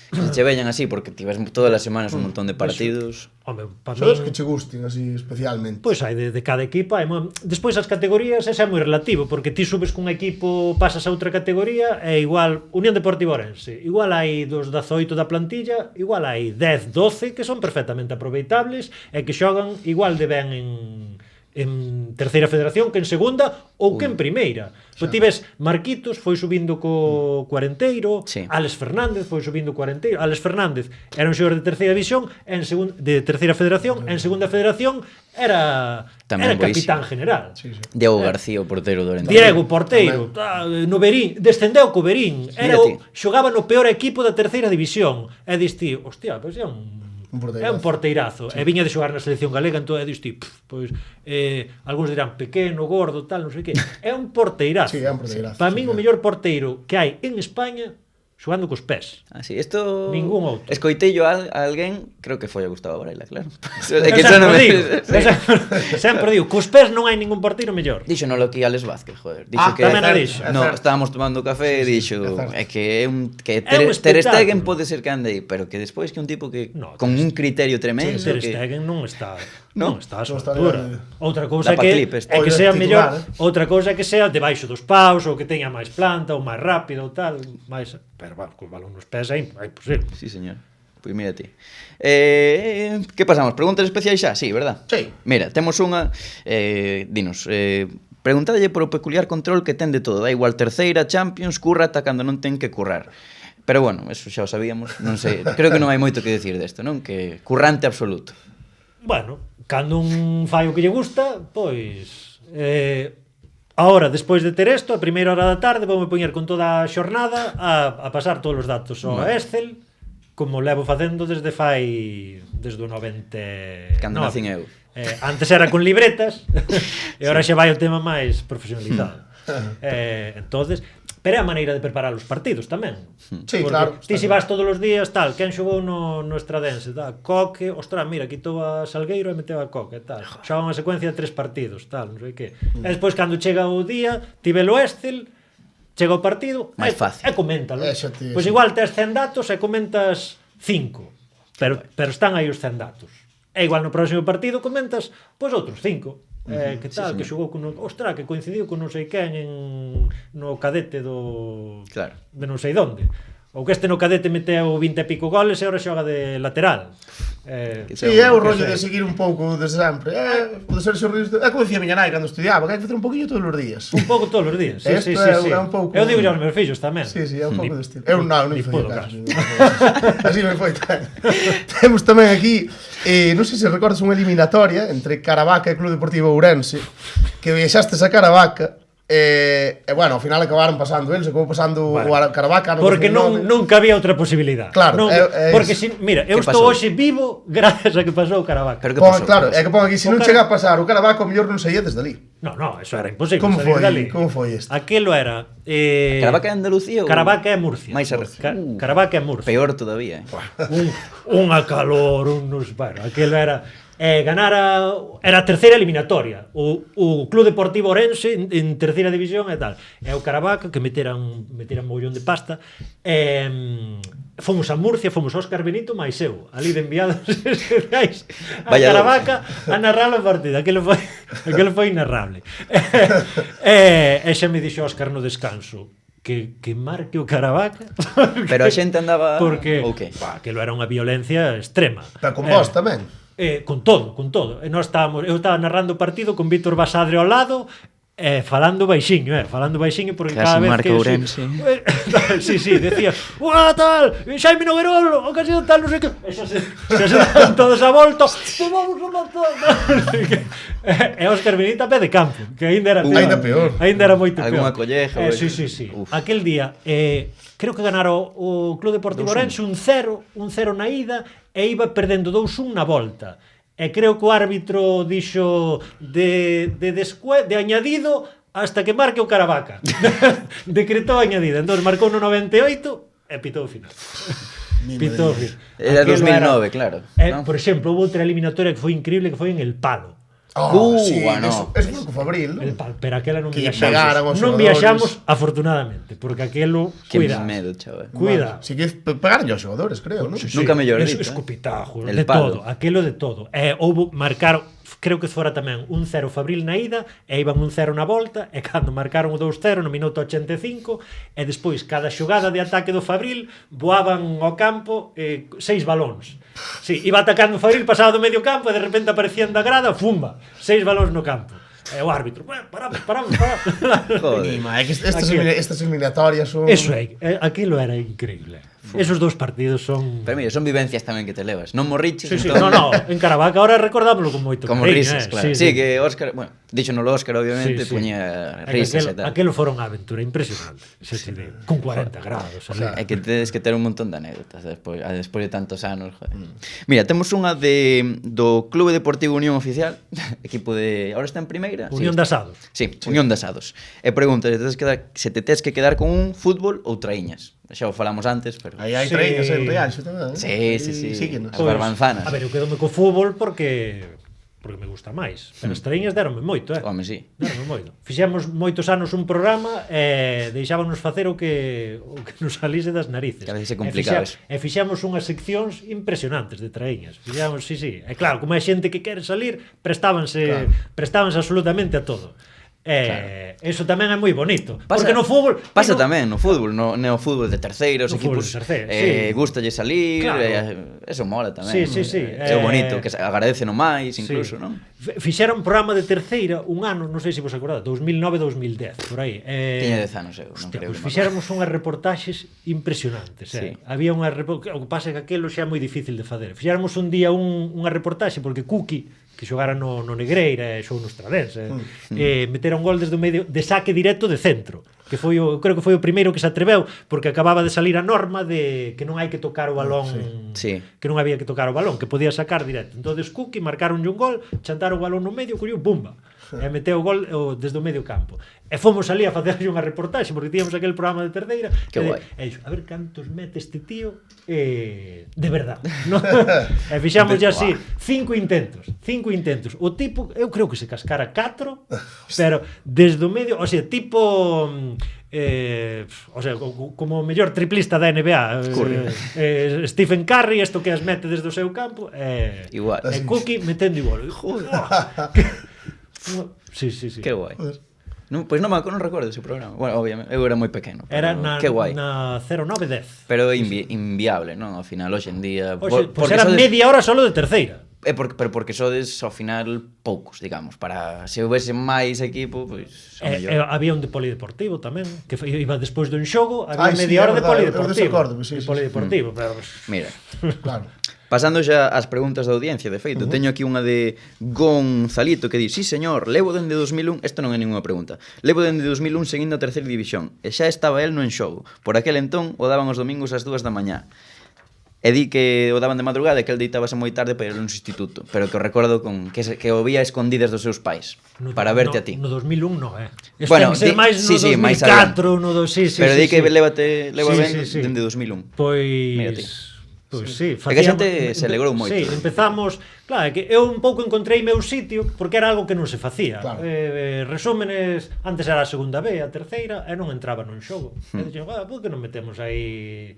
se che veñan así, porque ti ves todas as semanas un montón de partidos. Home, para mí... que che gusten así especialmente? Pois hai de cada equipo. Despois as categorías, esa é moi relativo, porque ti subes cun equipo, pasas a outra categoría, e igual, Unión Deportiva Ourense, igual hai dos 18 da plantilla, igual hai 10, 12 que son perfectamente aproveitables e que xogan igual de ben en terceira federación que en segunda ou que en primeira. Pois ti ves, Marquitos foi subindo co Cuarenteiro, Alex Fernández foi subindo co Cuarenteiro. Alex Fernández era un xogador de terceira división, de terceira federación, en segunda federación era capitán general. Diego García, o porteiro do Orense. Diego, porteiro, no Berín, descendeu co Berín, xogaba no peor equipo da terceira división. E diste, hostia, pois é un porteirazo. E viña de xogar na selección galega, entón diste, pois algúns dirán pequeno, gordo, tal, non sei que. É un porteirazo. Sí, é un porteirazo. Para min o mellor porteiro que hai en España xogando cos pés. Así, isto... Ningún outro. Escoitei a alguén, creo que foi a Gustavo Varela, claro. Sempre digo, cos pés non hai ningún porteiro mellor. Dixo no lo que Alex Vázquez, joder. Dixo que tamén a dixo. No, estábamos tomando café e dixo que Ter Stegen pode ser que ande aí, pero que despois que un tipo que con un criterio tremendo. Ter Stegen non está a súa altura. Outra cousa é que sea mellor, outra cousa é que sea debaixo dos paus, ou que teña máis planta, ou máis rápido, ou tal, máis... Pero, con balón nos pés é imposible. Sí, señor. Pois mira ti. Que pasamos? Preguntas especiais xa? Sí, verdad? Sí. Mira, temos unha... dinos, preguntalle por o peculiar control que ten de todo. Da igual terceira, Champions, curra ata cando non ten que currar. Pero bueno, eso xa o sabíamos. Non sei, creo que non hai moito que decir desto, non? Que currante absoluto. Bueno, cando un fai o que lle gusta, pois... Ahora, despois de ter isto, a primeira hora da tarde voume poñer con toda a xornada a pasar todos os datos ao Excel, como levo facendo desde o 90... Cando nacín eu. Antes era con libretas, e agora xa vai o tema máis profesionalizado. Entonces, pero é a maneira de preparar os partidos tamén. Sí, claro. Ti si vas todos os días, tal, quen xogou no Estradense, tal, Coque, ostras, mira, quitou a Salgueiro e meteu a Coque, tal. Xoga unha secuencia de 3 partidos, tal, non sei que. E despois, cando chega o día, ti ve o Excel, chega o partido, máis fácil. E coméntalo. Pois igual tes 100 datos e comentas 5, pero están aí os 100 datos. E igual no próximo partido comentas, pois outros 5. Que tal, que xogou con... Ostras, que coincidiu con non sei quen no cadete de non sei donde. Ou que este no cadete meteu 20 e pico goles e agora xoga de lateral. Sí, é o rollo de seguir un pouco desde sempre. Pode ser xorrido. É como dicía miña nai cando estudiaba, que hai que facer un poquinho todos os días. Un pouco todos os días. Sí, sí, sí. É un pouco... Eu digo aos meus fillos tamén. Sí, sí, é un pouco de estilo. Eu non fui caso. Así me foi tan. Temos tamén aquí, non sei se recordas unha eliminatoria entre Caravaca e Club Deportivo Ourense, que viaxastes a Caravaca. Bueno, ao final acabaron pasando eles, acabou pasando o Caravaca no porque nunca había outra posibilidad. Claro, porque mira, eu estou hoxe vivo gracias a que pasou o Caravaca. Claro, é que pon aquí, se non chega a pasar o Caravaca, o mellor non saía desde ali. No, eso era imposible. Como foi isto? Aquilo era Caravaca é Andalucía ou Caravaca é Murcia. Mais arrecio. Caravaca é Murcia. Peor todavía. Unha calor, bueno, aquilo era ganara, era a terceira eliminatoria, o Club Deportivo Ourense en terceira división e tal, e o Caravaca que meteran mogollón de pasta, fomos a Murcia, fomos Óscar Benito máis eu, ali de enviados especiais a Caravaca a narrar o partido. Aquilo foi inarrable. E xa me dixo Óscar no descanso que marque o Caravaca. Pero a xente andaba... Porque aquilo era unha violencia extrema. Pero con vos tamén. Con todo. E eu estaba narrando o partido con Víctor Basadre ao lado, falando baixiño porque cada vez que sí, decía, "Uah, tal, Xaime Noguerol, ocasión tal, non sei que". Xa se dan todos a volta, "Te vamos a matar". E Óscar Benito a pé de campo, que aínda era peor. Aínda era moito peor. Alguna colleja. Sí. Aquel día, creo que ganaron o Club Deportivo Ourense 1-0 na ida e iba perdendo 2-1 na volta. E creo que o árbitro dixo de añadido hasta que marque o Caravaca. Decretou añadido. Entón marcou no 98 e pitou o final. Era 2009, claro. Por exemplo, houve outra eliminatoria que foi increíble, que foi en El Palo. Sí, eso foi co Fabril, non? Pero aquela non viaxamos. Non viaxamos, afortunadamente, porque aquelo, cuida. Medo, chaval. Cuida. Si que pegaron os xogadores, creo, non? Nunca mellor dito. Escupitajos, de todo, aquelo de todo. Houve marcar, creo que fora tamén 1-0 Fabril na ida, e iban 1-0 na volta, e cando marcaron o 2-0 no minuto 85, e despois cada xogada de ataque do Fabril voaban ao campo 6 balóns. Sí, iba atacando o Fabril, pasaba do medio campo e de repente aparecían da grada, fumba, 6 balóns no campo. E o árbitro, paramos. Joder. É que estas eliminatorias son... Eso aquilo era increíble. Esos dous partidos son... Pero mira, son vivencias tamén que te levas. Non morriches. Sí, no, en Caravaca ahora recordámoslo con moito como risas, claro. Sí, que Óscar, bueno, díxonolo Óscar, obviamente, puña risas e tal. Aquelo fora unha aventura impresionante. Con 40 grados. É que tedes que ter un montón de anécdotas despois de tantos anos. Mira, temos unha do Clube Deportivo Unión Oficial, equipo de... Ahora está en primeira. Unión de Asados. Sí, Unión de Asados. E pregunta se te tes que quedar con un fútbol ou traíñas. Xa o falamos antes, pero... Aí hai traíñas en Rianxo tamén, Sí. As barbanzanas. A ver, eu quedome co fútbol porque me gusta máis. Pero as traíñas deronme moito, Home, sí. Deronme moito. Fixemos moitos anos un programa e deixábanos facer o que nos salise das narices. Que a veces é complicado eso. E fixamos unhas seccións impresionantes de traíñas. Fixamos, sí. E claro, como hai xente que quere salir, prestábanse absolutamente a todo. Eso tamén é moi bonito. Porque no fútbol pasa tamén no fútbol, no fútbol de terceira, os equipos gustalle salir, eso mola tamén. Sí. É bonito, que agradece no máis incluso, non? Fixeron un programa de terceira un ano, non sei se vos acordades, 2009-2010, por aí. Tiña 10 anos eu, non creo. Fixéramos unhas reportaxes impresionantes, Había unha o que pasa é que aquilo xa é moi difícil de facer. Fixéramos un día unha reportaxe porque Cuqui, que xogara no Negreira e xogou no Estradense, metera un gol desde o medio de saque directo de centro, que creo que foi o primeiro que se atreveu, porque acababa de salir a norma de que non hai que tocar o balón, que non había que tocar o balón, que podía sacar directo. Entonces Cuqui marcaron un gol, chantaron o balón no medio, colleu, bumba, e meteu o gol desde o medio campo. E fomos ali a facerlle unha reportaxe, porque tíamos aquel programa de terceira, e dixo, a ver cantos mete este tío de verdad, no? E fixamos ya así 5 intentos. O tipo, eu creo que se cascara 4, pero desde o medio, o sea, tipo como o mellor triplista da NBA, Stephen Curry, isto que as mete desde o seu campo, igual. E Cookie metendo igual. Sí. Que guai. Pois non recordo ese programa. Bueno, obviamente, eu era moi pequeno. Era na que guai. 0910. Pero é inviable, non? Ao final, hoxe en día... Pois era media hora solo de terceira. Pero porque sodes, ao final, poucos, digamos. Para se houvese máis equipo, pois... Había un de polideportivo tamén, que iba despois dun xogo, había sí, media hora de polideportivo. Polideportivo, pero... Mira, Claro. pasando xa ás preguntas da audiencia, de feito, teño aquí unha de Gonzalito que di: sí, señor, levo dende 2001, isto non é ninguna pregunta, levo dende 2001 seguindo a terceira división, e xa estaba el no en xogo. Por aquel entón, o daban os domingos ás 2 da mañá. E di que o daban de madrugada e que el deitábase moi tarde para ir ao instituto, pero que o recordo que o vía escondidas dos seus pais para verte a ti. No 2001 non, Bueno, ten que ser máis no 2004, no 2004, pero di que leva ben dende 2001. Pois sí, é que a xente se alegrou moito. Sí, empezamos, claro, que eu un pouco encontrei meu sitio porque era algo que non se facía. Claro. Resúmenes, antes era a segunda B, a terceira, e non entraba nun xogo. E dixen, por que non metemos aí...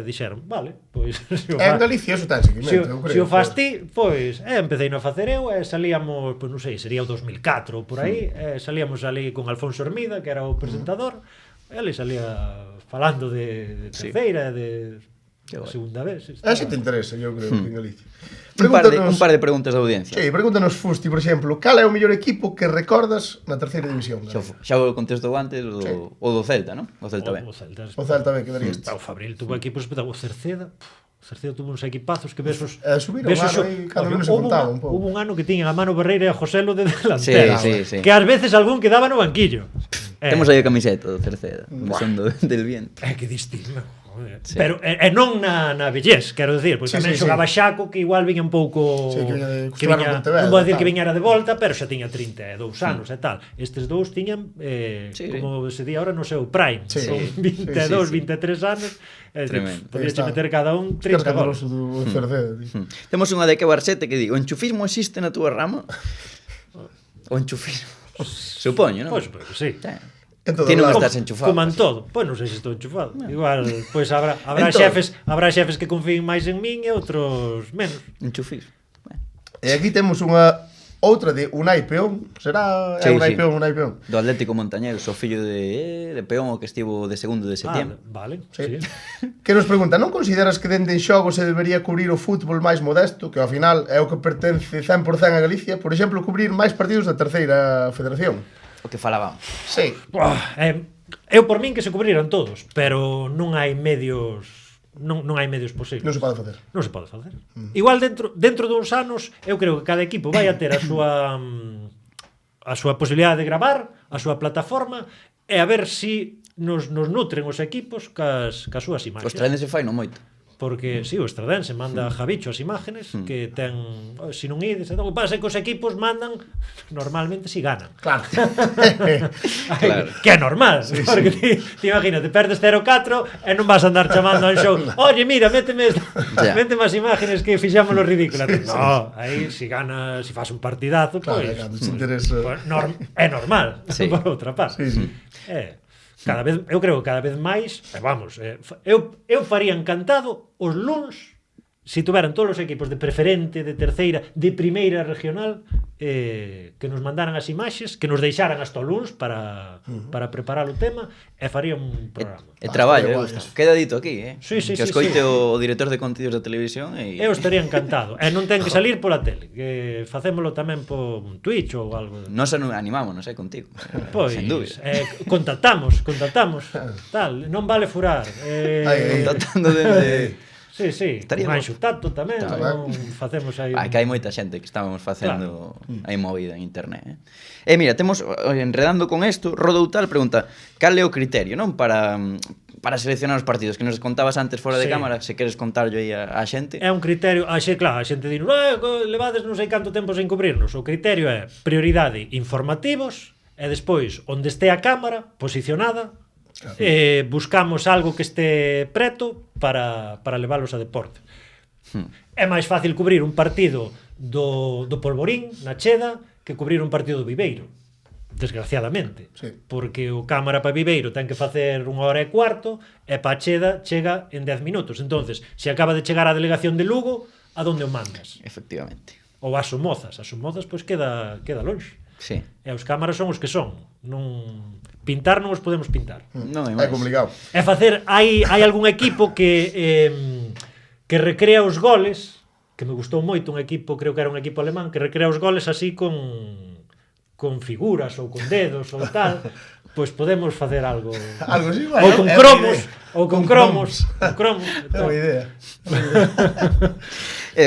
dixeron, vale, pois en Galicia eso ten seguimento, eu creo. Se o faz ti, pois empecei a facer eu e salíamos, pois non sei, sería o 2004 ou por aí, salíamos ali con Alfonso Hermida, que era o presentador, e ele salía falando de terceira, de segunda vez. Eso te interesa, eu creo, en Galicia. Un par de preguntas da audiencia. Sí, pregúntanos, Fusti, por exemplo, cal é o mellor equipo que recordas na terceira división? Xa o contestou antes o do Celta, non? O Celta B. O Celta B, que daría este. O Fabril tuvo equipos espectaculares. O Cerceda tuvo uns equipazos que ves os... Subiron o ano e cada menos se contaba un pouco. Hubo un ano que tiñan a Mano Barreira e a Joselo de delantera. Sí. Que ás veces algún quedaba no banquillo. Temos aí a camiseta do Cerceda, son del viento. Que distinto. Sí. Pero non na vellez, quero dicir, pois tamén xogaba Xaco, que igual viña un pouco que viña, non vou dicir que viñara de volta, pero xa tiña 32 anos e tal. Estes dous tiñan como se di agora no seu prime, son 22, 23 anos, podías meter cada un 30 gols. Temos unha de que Barsete que di: o enchufismo existe na túa rama? O enchufismo, supoño, non? Pois sí. Ti non estás enchufado. Como en todo. Pois non sei se estou enchufado. Igual, pois habrá xefes que confíen máis en min e outros menos. Enchufis. E aquí temos unha outra de Unai Peón. Será Unai Peón? Do Atlético Montañeros, o fillo de Peón, o que estivo de segundo de septiembre. Vale, sí. Que nos pregunta: non consideras que dende en xogo se debería cubrir o fútbol máis modesto, que ao final é o que pertence 100% a Galicia? Por exemplo, cubrir máis partidos da terceira federación. O que falábamos. Sí. Eu por min que se cubriran todos, pero non hai medios posibles. Non se pode facer. Non se pode facer. Igual dentro duns anos, eu creo que cada equipo vai a ter a súa posibilidade de gravar, a súa plataforma, e a ver si nos nutren os equipos cas súas imaxes. Os trenes se fai non moito. Porque, o Estradense manda a Javicho as imágenes que ten, se non ides, o que pasa é que os equipos mandan normalmente si ganan. Claro. Que é normal, porque ti imagínate, perdes 0-4 e non vas a andar chamando ao show: oye, mira, méteme as imágenes que fixamos lo ridículo. No, aí si gana, si faz un partidazo, pois é normal, por outra parte. Eu creo que cada vez máis, eu faría encantado os luns se tuveran todos os equipos de preferente, de terceira, de primeira regional, que nos mandaran as imaxes, que nos deixaran hasta o luns para preparar o tema, e faría un programa. E traballo, queda dito aquí, Sí, que escoite o director de contidos da televisión e... Eu estaría encantado. E non ten que salir pola tele, que facémolo tamén por Twitch ou algo. Nos animámonos, contigo. Pois, sen dúbida. Contactamos, tal, non vale furar. Contactando dende... Sí, un Anxutato tamén, facemos aí... Que hai moita xente que estábamos facendo aí movida en internet. E mira, temos, enredando con isto, Rodoutal pregunta: cal é o criterio, non, para seleccionar os partidos, que nos contabas antes fora de cámara, se queres contarlo aí a xente? É un criterio, claro, a xente di: levades non sei canto tempo sen cubrirnos. O criterio é prioridade informativos, e despois, onde este a cámara posicionada, buscamos algo que este preto para leválos a deporte. É máis fácil cubrir un partido do Polvorín na Cheda que cubrir un partido do Viveiro, desgraciadamente, porque o cámara para Viveiro ten que facer 1 hora e cuarto e para Cheda chega en 10 minutos. Entonces, se acaba de chegar a delegación de Lugo, a donde o mandas? Efectivamente. Ou a Somozas pois queda longe. Sí. E os cámaras son os que son. Non pintar non os podemos pintar. Non hai É máis. complicado. E facer, hai algún equipo que recrea os goles, que me gustou moito, un equipo, creo que era un equipo alemán, que recrea os goles así con figuras ou con dedos ou tal, pois podemos facer algo. Algo así, Ou con é cromos, boa idea. ou con cromos, con cromos. É boa idea.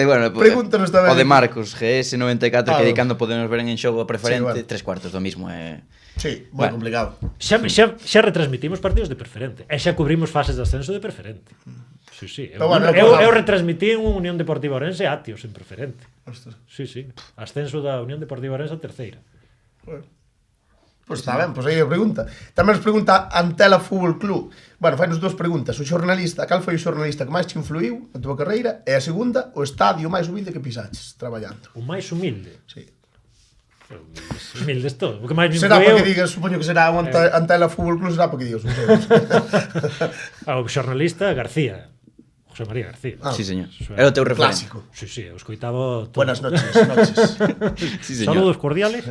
Bueno, Pregúntanos tamén. o de Marcos, GS94, Claro. que di cando podemos ver en xogo a preferente, Sí, bueno. 3/4 do mismo. Sí, moi Bueno. complicado. Xa retransmitimos partidos de preferente e xa cubrimos fases de ascenso de preferente. Sí, sí. Pero bueno, Eu retransmití un Unión Deportiva Orense e Atios en preferente. Ostras. Sí, sí. Ascenso da Unión Deportiva Orense a terceira. Pois está ben, pois aí a pregunta. Tamén nos pregunta Antela Fútbol Club. Bueno, fainos dúas preguntas. O xornalista, cal foi o xornalista que máis te influiu na túa carreira? E a segunda, o estadio máis humilde que pisaches traballando. O máis humilde. Sí. Humildes todo. O que máis me Será influiu... para que digas, supoño que será o Antela Fútbol Club, será para que digas, non sei. O xornalista García. José María García. Sí, señor. Eso Era o teu referente. Clásico. Sí, sí, eu escoitaba todo. Buenas noches, noches. Sí, señor. Saludos cordiales.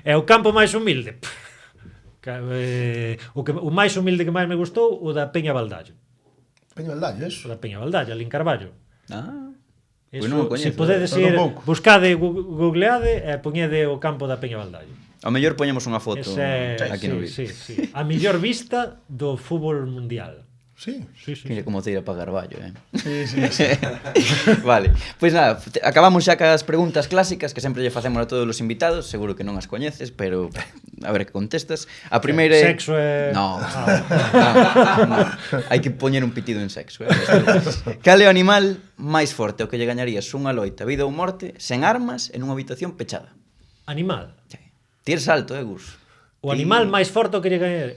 E o campo máis humilde. O máis humilde que máis me gustou, o da Peña Baldallo. Peño Aldallo, eso. O da Peña Baldallo, ali en Carballo. Ah, Eso, pois non o coñezo. se podedes Pero ir, tampouco. buscade, googleade e poñede o campo da Peña Baldallo. ao mellor poñemos unha foto Ese, aquí no vídeo. sí, sí. A mellor vista do fútbol mundial. Sí. Sí, sí. Mira como te irá para Carballo, Sí, sí, sí. Vale, pois nada, acabamos xa cas preguntas clásicas que sempre lle facemos a todos os invitados, seguro que non as coñeces, pero a ver que contestas. A primeira é... Sexo é... No, no. Hai que poñer un pitido en sexo. Cal é o animal máis forte ao que lle gañarías unha loita, vida ou morte, sen armas, en unha habitación pechada? Animal. Sí. Tires alto, Gus? O animal máis forte que lle gañar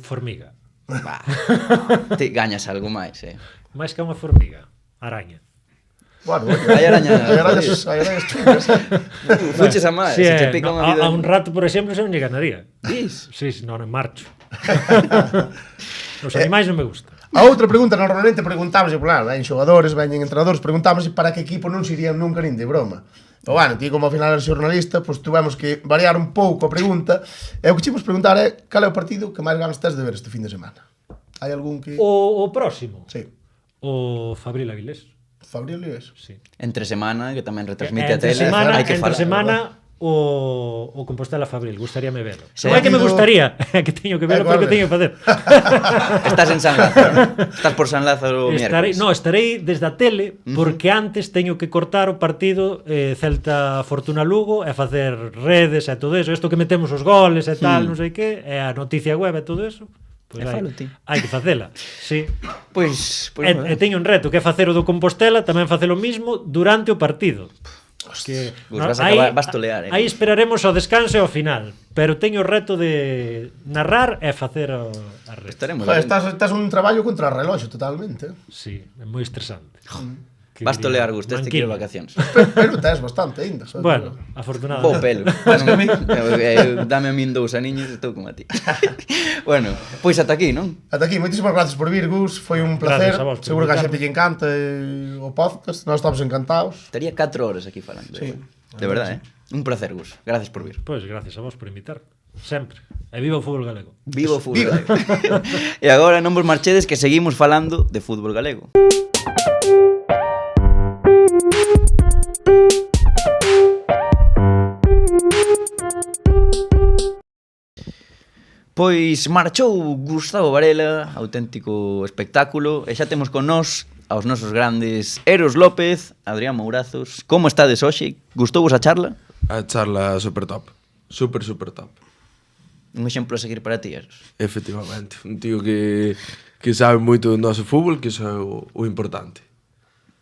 formiga. Bah, te gañas algo máis, Máis que unha formiga. Araña. Bueno, oye, Hai arañas. hai arañas chungas. Fuches a máis, Sí, se che pica unha vida... a un rato, por exemplo, se non lle ganaría. Dis? Sí, non marcho. Os animais non me gustan. A outra pregunta, normalmente preguntamos, claro, ven xogadores, ven entrenadores, preguntamos para que equipo non se irían nunca nin de broma. O bueno, ti como ao final eres xornalista, pois tuvemos que variar un pouco a pregunta. E o que chimos preguntar é cal é o partido que máis ganas tes de ver este fin de semana? Hai algún que... O próximo. Sí. O Fabril Avilés. Fabril Líes. Sí. Entre semana, que tamén retransmite a Entre tele, semana, hai que entre falar. semana o Compostela Fabril, gustaríame verlo. Se Non é que me partido- gustaría, é que teño que verlo porque corre. teño que facer. Estás en San Lázaro, ¿no? Estás por San Lázaro o miércoles. Estarei desde a tele porque antes teño que cortar o partido Celta Fortuna Lugo e facer redes e todo eso, isto que metemos os goles e tal, non sei que, e a noticia web e todo eso. Pois E hai, falo ti. hai que facela. Sí. Pois, E teño un reto que é facer o do Compostela, tamén facer o mismo durante o partido. Que, Pues vas a acabar- vas tolear, aí esperaremos ao descanso e ao final, pero teño o reto de narrar e facer a rede. estaremos. Joder, atentos. estás un traballo contra o reloxo totalmente. Sí, é moi estresante. Que Vas diría, tolear, Gus, este quiero manquiña. vacacións. Pero tes bastante ainda, sabes? Bueno, Bo afortunadamente. pelo. Dame a min 2 aniños e estou como a ti. Bueno, pois ata aquí, non? Ata aquí, moitísimas gracias por vir, Gus. Foi un placer. Gracias a vos por Seguro que a invitarme. xente lle encanta o podcast. Nós estamos encantados. Estaría 4 horas aquí falando. Sí. De verdade, Un placer, Gus. Gracias por vir. Pois gracias a vos por invitar. Sempre. E viva o fútbol galego. Viva o fútbol galego. E agora non vos marchedes que seguimos falando de fútbol galego. Pois marchou Gustavo Varela, auténtico espectáculo, e xa temos con nós aos nosos grandes Eros López, Adrián Mourazos. Como estades hoxe? Gustouvos a charla? A charla super top. Super top. Un exemplo a seguir para ti, Eros. Efectivamente. Un tío que sabe moito do noso fútbol, que iso é o importante.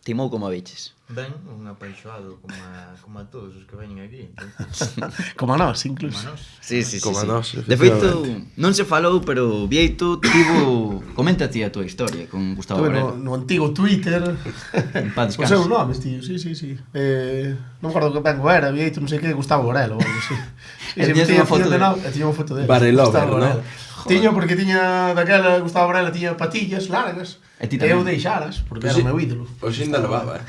Timou como a biches. Ben, un apaixoado como a todos os que veñen aquí. Entonces, Como a nós, incluso. como a nós. Sí, sí, sí. Como a sí. nós, De feito, efectivamente. non se falou, pero Vieito tivo... Comenta ti a túa historia con Gustavo Tuve Varela. no antigo Twitter. En paz O descanse. seu nome, tío. Sí. Non me acordo que ben era, Vieito, non sei que, Gustavo Varela ou algo así. E tiñas unha foto dele. E tiña unha foto dele. Varelover, Gustavo ¿no? Varela. Tiño, porque tiña daquela, Gustavo Varela, tiña patillas largas. E ti E eu tamén. deixalas, porque Pois era o sí. meu ídolo. Hoxe ainda levaba,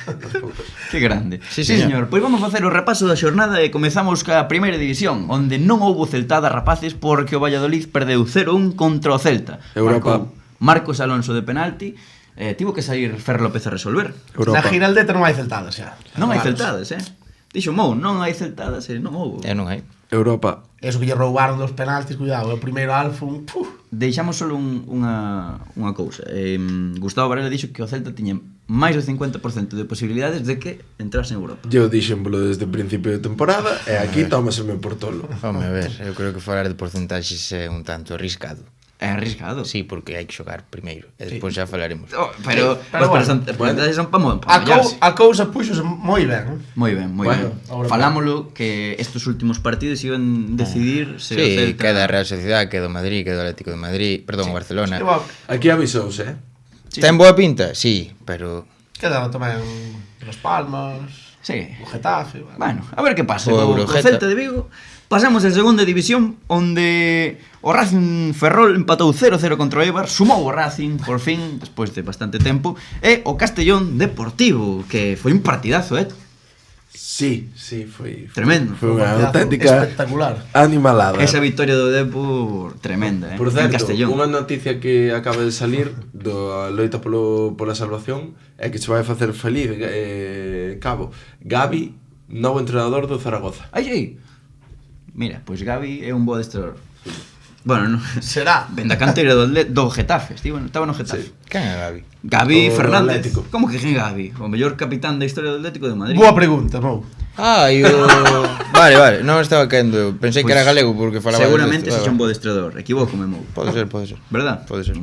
Que grande. Sí, Sí, señor. señor. Pois vamos facer o repaso da xornada e comezamos ca primeira división, onde non houbo celtada, rapaces, porque o Valladolid perdeu 0-1 contra o Celta. Europa. Marcos Alonso de penalti, tivo que sair Fer López a resolver. Na Giraldeta non hai celtadas xa. Non hai Vamos. celtadas, Dixo Mou, non hai celtadas e non houbo. Non hai. Europa. Eso que lle roubaron dos penaltis, cuidado, o primeiro Alfon, Deixamos solo unha cousa. Gustavo Varela dixo que o Celta tiña máis do 50% de posibilidades de que entrase en Europa. Eu dixémolo desde o principio de temporada e aquí tómaseme por tolo. Home, a ver, eu creo que falar de porcentaxes é un tanto arriscado. É arriscado. Sí, porque hai que xogar primeiro e despois xa falaremos. Oh, pero, pero bueno, bueno. son para mollarse. A cousa puxose moi ben. Moi ben, moi Bueno, ben. ahora Falámolo que estos últimos partidos iban decidir se o Sí, Celta... queda a Real Sociedad, queda o Madrid, queda o Atlético de Madrid, perdón, o Barcelona. Aquí avisouse, Sí. Ten boa pinta? Sí, pero Queda tamén Las Palmas, Sí. o Getafe, Bueno, a ver que pasa O co Eurogeta. Celta de Vigo. Pasamos a segunda división, onde o Racing Ferrol empatou 0-0 contra o Eibar, sumou o Racing, por fin, despois de bastante tempo, e o Castellón Deportivo, que foi un partidazo, Sí, foi Tremendo. Foi unha partidazo auténtica espectacular. animalada. Esa victoria do Depor tremenda, Por en certo, Castellón. unha noticia que acaba de salir do loita pola salvación é que se vai facer feliz Cabo. Gavi, novo entrenador do Zaragoza. Ai, ai. Mira, pois Gavi é un bo adestrador. Bueno, non. Será. Ben da canteira do Getafe, estaba no Getafe. quen é Gavi? Gavi O Fernández. Atlético. Como que quen Gavi? O mellor capitán da historia do Atlético de Madrid. Boa pregunta, Mou. Ah, e o... Vale, non estaba caendo. Pensei que era galego porque falaba Seguramente deste, sexa un bo adestrador. Equivócome, Mou. Pode ser. Verdad? Pode ser.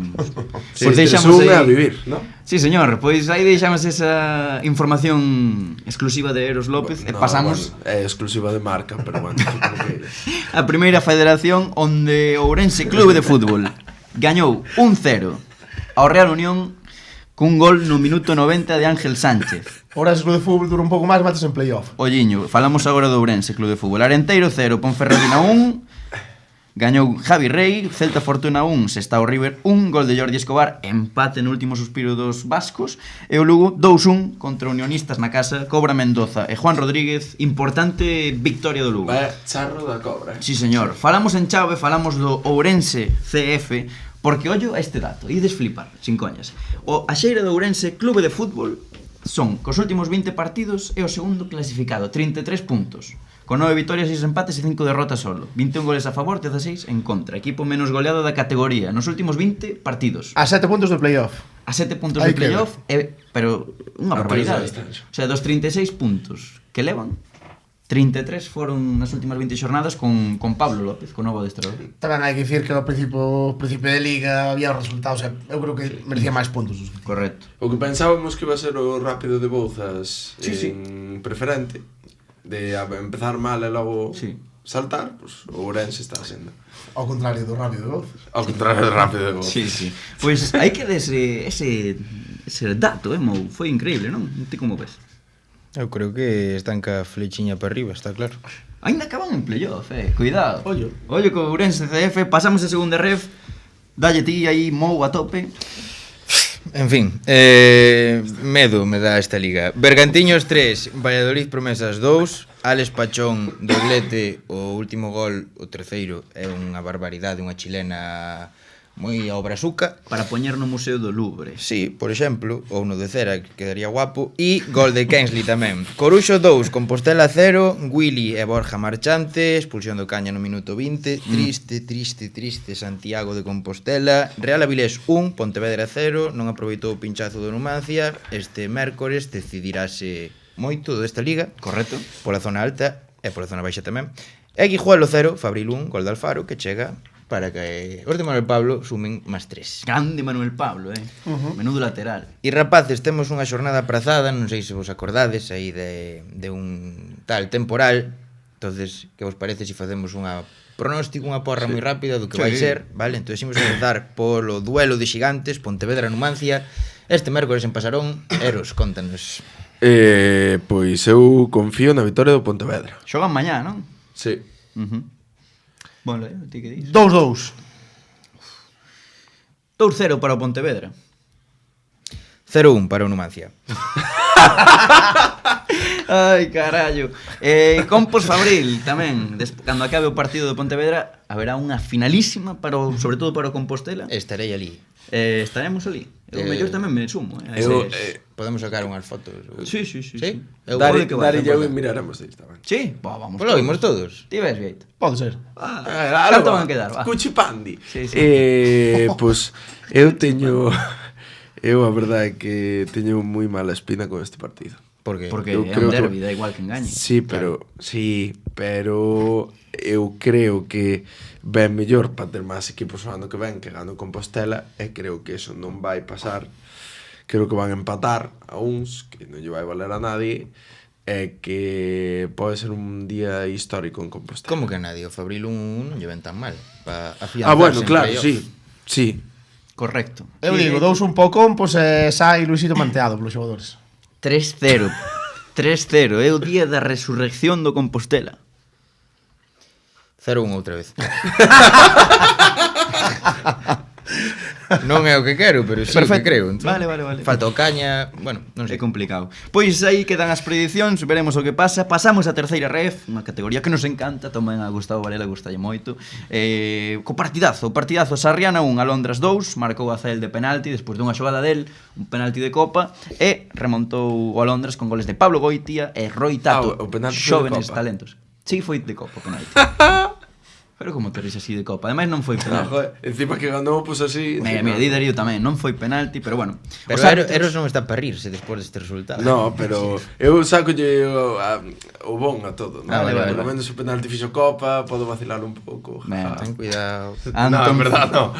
Sí, Pois deixamos sube aí- a vivir, ¿no? Sí, señor, pois aí deixamos esa información exclusiva de Eros López e No, pasamos bueno, é exclusiva de marca, pero bueno, tú como queiras. a primeira federación onde o Ourense Clube de Fútbol gañou 1-0 ao Real Unión cun gol no minuto 90 de Ángel Sánchez. Ahora ese club de fútbol dura un pouco máis, matas en playoff. Olliño, falamos agora do Ourense Clube de Fútbol. Arenteiro 0, Ponferradina 1. Gañou Javi Rey, Celta Fortuna 1, Sestao River 1, gol de Jordi Escobar, empate no último suspiro dos vascos, e o Lugo 2-1 contra Unionistas na casa, Cobra Mendoza e Juan Rodríguez, importante victoria do Lugo. Vaya charro da cobra. Sí, señor. Falamos en chave, falamos do Ourense CF, porque ollo a este dato, ides flipar, sin coñas. O Axeira do Ourense Clube de Fútbol son, cos últimos 20 partidos, é o segundo clasificado, 33 puntos. Con 9 vitorias, 6 empates e 5 derrotas solo. 21 goles a favor, 16 en contra. Equipo menos goleado da categoría nos últimos 20 partidos. A 7 puntos de playoff. A 7 puntos Aí de playoff, pero unha A barbaridade. 3 de descenso. O sea, dos 36 puntos que levan, 33 foron nas últimas 20 xornadas con Pablo López, con novo adestrador. Tamén hai que dicir que ao principio de liga había os resultados, eu creo que merecía máis puntos. Correcto. O que pensábamos que iba a ser o Rápido de Bouzas Sí, en preferente, de empezar mal e logo Sí. saltar, pues, o Ourense está sendo. Ao contrario do Rápido de Bouzas. Ao contrario do Rápido de Bouzas. Sí, sí. Pois hai que dese ese dato, Mou, foi increíble, non? Ti como ves? Eu creo que están ca flechiña para arriba, está claro. Ainda acaban en playoff, cuidado. Ollo. Ollo co Ourense CF, pasamos a segunda ref. Dalle ti aí Mou a tope. En fin, medo me dá esta liga. Bergantiños 3, Valladolid Promesas 2, Alex Pachón doblete, o último gol, o terceiro, é unha barbaridade, unha chilena moi ao brasuca. Para poñer no Museo do Louvre. Sí, por exemplo, ou no de Cera, que quedaría guapo. E gol de Kensley tamén. Coruxo 2, Compostela 0, Willy e Borja marchante, expulsión do Caña no minuto 20, triste, Santiago de Compostela, Real Avilés 1, Pontevedra 0, non aproveitou o pinchazo do Numancia, este mércores decidirase moito desta liga, Correcto. pola zona alta e pola zona baixa tamén. E Guijuelo 0, Fabril 1, gol de Alfaro, que chega para que os de Manuel Pablo sumen máis 3. Grande Manuel Pablo, Menudo lateral. E rapaces, temos unha xornada aprazada, non sei se vos acordades aí de un tal temporal. Entonces, que vos parece se facemos unha pronóstico, unha porra moi rápida do que vai ser, vale? Entón, imos a empezar polo duelo de xigantes, Pontevedra-Numancia, este mércores en Pasarón. Eros, contanos. Pois eu confío na vitória do Pontevedra. Xogan mañá, non? Sí. Bueno, ti que dis? 2-2. 2-0 para o Pontevedra. 0-1 para o Numancia. Ai, carallo. Compos Fabril tamén, cando acabe o partido do Pontevedra, haberá unha finalísima sobre todo para o Compostela. Estarei ali. Estaremos ali. Eu mellor tamén me sumo. Podemos sacar unhas fotos. Sí. Dari e eu miraremos isto. Sí? Vamos. Pois lo vimos todos. Ti ves, Vieito? Pode ser. Canto van a quedar? Cuchipandi. Sí. Pois eu teño... Eu a verdade é que teño moi mala espina con este partido. Porque é un derbi, da igual que engañe. Sí, pero eu creo que ven mellor para ter máis equipos o ano que ven que gano Compostela e creo que eso non vai pasar. Creo que van a empatar a uns que non lle vai valer a nadie e que pode ser un día histórico en Compostela. Como que nadie? O Fabril 1 non lle ven tan mal para afianzarse. Bueno, claro, sí. Correcto. Eu digo, 2-1 po Compos e sai Luisito manteado polos xogadores. 3-0. 3-0. É o día da resurrección do Compostela. 0-1 outra vez. Non é o que quero, pero sí o que creo. Entón, Vale. Falta o Caña, bueno, non É sei. complicado. Pois aí quedan as predicións, veremos o que pasa. Pasamos a terceira ref, unha categoría que nos encanta, tamén a Gustavo Varela gustalle moito. Co partidazo Sarriana 1, Alondras 2, marcou a Cel de penalti despois dunha xogada del, un penalti de Copa, e remontou o Alondras con goles de Pablo Goitia e Roy Tato, o penalti foi de xóvenes Copa. talentos. Sí, foi de Copa o penalti. Pero como te ris así de Copa? Ademais non foi penalti. Encima que ganou, pois así... Mira, di Darío tamén, non foi penalti, pero bueno. Pero os árbitros- Eros non está para rirse despois deste resultado. No, pero eu sacolle o bon a todo, ¿no? Vale. Por lo menos o penalti fixo Copa, podo vacilar un pouco. Ben, Ten cuidado. No, en verdad, no.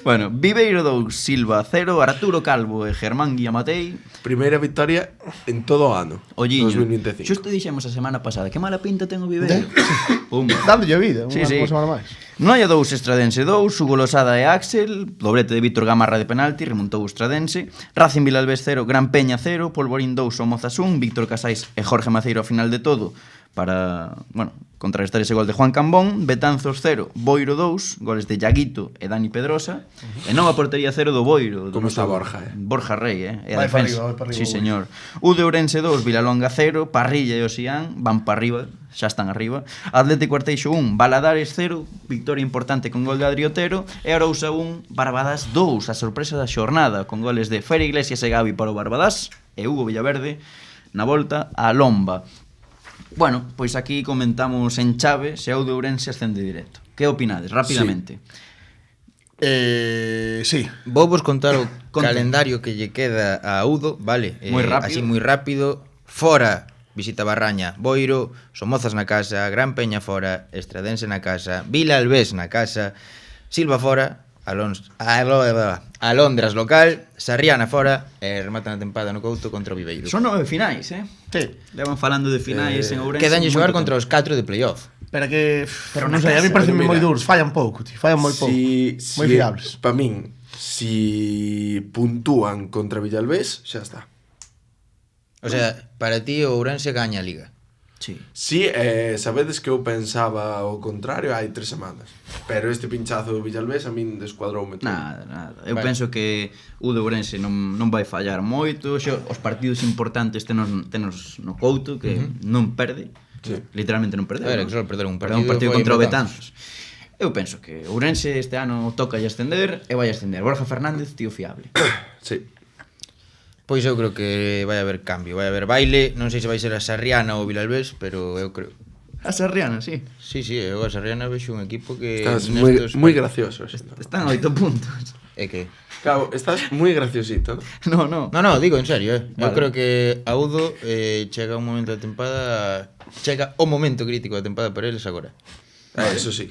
Bueno, Viveiro 2, Silva 0, Arturo Calvo e Germán Guiamatei. Primeira victoria en todo o ano. Olliño. 2025. Xusto dixemos a semana pasada, que mala pinta ten o Viveiro. Pum. Dándolle vida, Sí, sí. unha semana máis. Noia 2, Estradense 2, Hugo Losada e Axel, doblete de Víctor Gamarra de penalti, remontou o Estradense, Racing Vilalbés 0, Gran Peña 0, Polvorín 2, Somozas 1, Víctor Casais e Jorge Maceiro ao final de todo, para, bueno, contrarrestar ese gol de Juan Cambón, Betanzos 0, Boiro 2, goles de Iaguito e Dani Pedrosa, e nova portería 0 do Boiro. Como está Borja, Borja Rey, e a Vai para defensa. arriba, vai para arriba, Sí, Boiro. señor. U de Ourense 2, Vilalonga 0, Parrilla e Osián van para arriba, xa están arriba. Atlético Arteixo 1, Valadares 0, victoria importante con gol de Adri Otero, e Arousa 1, Barbadas 2, a sorpresa da xornada, con goles de Fere Iglesias e Gavi para o Barbadas, e Hugo Villaverde na volta a Lomba. Bueno, pois aquí comentamos en chave se a U de Ourense ascende directo. Que opinades, rapidamente? Sí. Vou vos contar o Conta. calendario que lle queda a Udo, vale? Moi rápido. Así moi rápido. Fora, visita Barraña, Boiro, Somozas na casa, Gran Peña fora, Estradense na casa, Vilalbés na casa, Silva fora, Alondras local, Sarriana fora e rematan a tempada no Couto contra o Viveiro. Son 9 finais, Sí. Levan falando de finais en Ourense. Quedanlle xogar moito contra tempo. os 4 de playoff. Pero que... Pero non na sei, a mí casa, parece pero moi mira, duros, fallan pouco, tío, fallan moi pouco. Moi fiables. Para min, si puntúan contra Villalbés, xa está. O sea, para ti o Ourense gaña a Liga. Sí. Si, sabedes que eu pensaba o contrario hai 3 semanas. Pero este pinchazo do Villalbés a min descuadroume todo. Nada. Eu Vale. penso que o de Ourense non vai fallar moito. Os partidos importantes tenos no Couto, que non perde. Sí. Literalmente non perde. A ver, que só perder un Perdeu un partido partido foi contra o Betanzos. Betanzos. Eu penso que Ourense este ano toca ascender e vai ascender. Borja Fernández, tío fiable. Sí. Pois eu creo que vai haber cambio, vai haber baile, non sei se vai ser a Sarriana ou o Vilalbés, pero eu creo. A Sarriana, sí. Sí, eu a Sarriana vexo un equipo que Estás nestos- moi gracioso. Están a 8 puntos. É que Claro, estás moi graciosito. ¿no? No. No, digo en serio, Eu Vale. creo que a Udo chega un momento da tempada, chega o momento crítico da tempada para eles agora. Eso sí.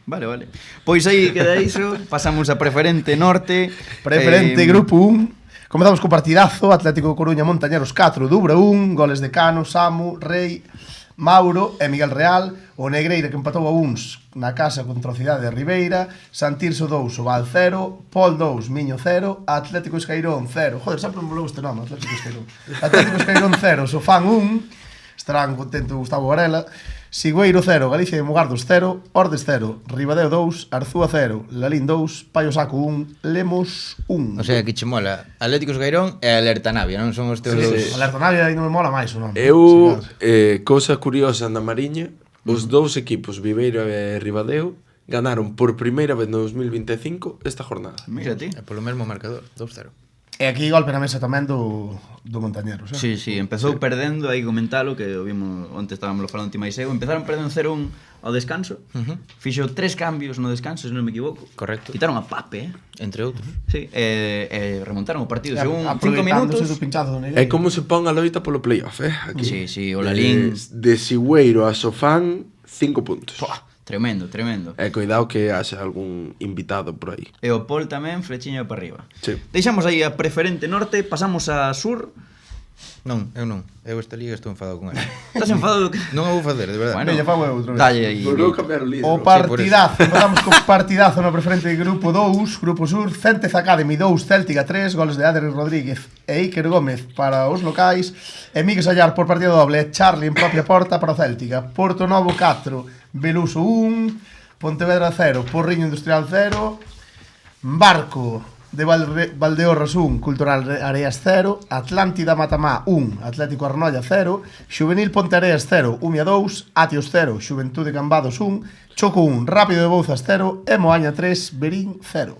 Vale. Pois aí queda iso. Pasamos a preferente norte. Preferente grupo 1. Comezamos co partidazo, Atlético de Coruña, Montañeros 4, Dubra 1, goles de Cano, Samu, Rei, Mauro e Miguel Real, o Negreira que empatou a uns na casa contra a Cidade de Ribeira, Santirso 2, o Val 0, Pol 2, Miño 0, Atlético Escairón 0, joder, sempre me lou este nome, Atlético Escairón 0, Sofán 1, estarán contento Gustavo Varela, Sigüeiro 0, Galicia de Mugardos 0, Ordes 0, Ribadeo 2, Arzúa 0, Lalín 2, Paio Saco 1, Lemos 1. O sea, que che mola Atléticos Gairón e Alerta Navia, non son os teus dous. Alerta Navia aí non me mola máis o nome. Eu, cousa curiosa na Mariña, os dous equipos, Viveiro e Ribadeo, ganaron por primeira vez no 2025 esta jornada. Mira ti. É polo mesmo marcador, 2-0. E aquí golpe na mesa tamén do Montañeros, Sí, empezou perdendo, aí comentalo, que o vimos, onte estábamos falando ti máis eu, empezaron perdendo 0-1 ao descanso, fixo 3 cambios no descanso, se non me equivoco. Correcto. Quitaron a Pape, Entre outros. Sí, remontaron o partido, según 5 Aproveitándose minutos. do pinchazo do É Negueiro. como se pon a loita polo playoff, aquí. Sí, o Lalín. De Sigüeiro a Sofán, 5 puntos. Tremendo. E cuidado que haxa algún invitado por aí. E o Pol tamén, flechiña para arriba. Sí. Deixamos aí a preferente norte, pasamos a sur. Non, eu non. Eu esta liga estou enfadado con ela. Estás enfadado? Non o vou facer, de verdade. Bueno, Veña, fago eu outra vez. dalle aí. Volveu cambiar o líder. O non? partidazo, empezamos co partidazo no preferente de grupo 2, Grupo Sur, Céntez Academy 2, Céltica 3, goles de Adri Rodríguez e Iker Gómez para os locais, e Miguel Sallar por partida doble, e Charlie en propia porta para o Céltica, Porto Novo 4, Beluso 1, Pontevedra 0, Porriño Industrial 0, Barco de Valdeorras 1, Cultural Areas 0, Atlántida Matamá 1, Atlético Arnolla 0, Xuvenil Ponteareas 0, Umia 2, Atios 0, Xuventude Cambados 1, Choco 1, Rápido de Bouzas 0 e Moaña 3, Berín 0.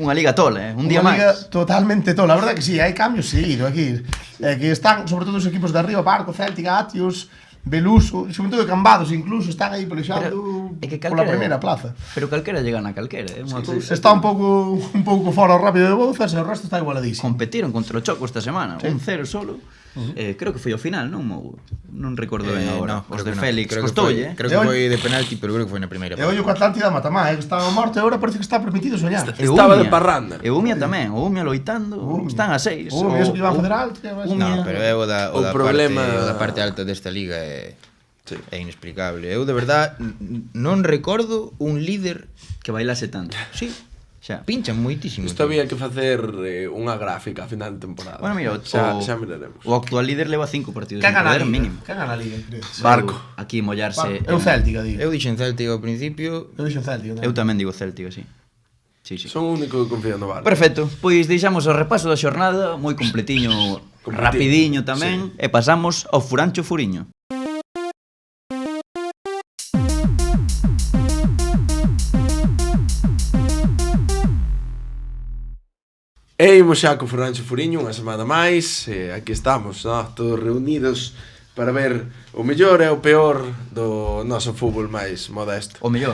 Unha liga tola, un día Unha liga máis. totalmente tola, a verdade que sí, hai cambios seguido aquí. Que están, sobre todo os equipos de arriba, Barco, Céltica, Atios, Beluso, Xuventude Cambados incluso están aí pelexando é que pola primeira plaza. Pero calquera lle gana a calquera, é unha cousa. Está un pouco fora o Rápido de Bouzas e o resto está igualadísimo. Competiron contra o Choco esta semana, 1-0 solo. Creo que foi ao final, non? Non recordo ben agora. Os de Félix costoulle. Creo que foi de penalti, pero creo que foi na primeira. E ollo co Atlántida Matamá, que estaba morto e agora parece que está permitido soñar. Estaba de parranda. E o Umia tamén, o Umia loitando, están a 6. Eso que iban federal, No, pero é o da problema- parte alta desta liga é inexplicable. Eu de verdad non recordo un líder Que bailase tanto. Sí, Xa. pinchan moitísimo. Isto había que facer unha gráfica a final de temporada. Bueno, mira, xa miraremos. o actual líder leva 5 partidos Que sin gana a perder, liga? mínimo. Que gana a liga, crees? Barco. Aquí mollarse. É o Céltica, digo. Eu dixen Celtic ao principio. Eu dixo Céltica. Eu tamén digo Céltico, sí. Sí. Son o único que confía no Barco. Perfecto, pois deixamos o repaso da xornada, moi completiño, rapidiño tamén, e pasamos ao Furancho Furiño. E imos xa co Furancho Furiño unha semana máis. Aquí estamos, todos reunidos para ver o mellor e o peor do noso fútbol máis modesto. O mellor.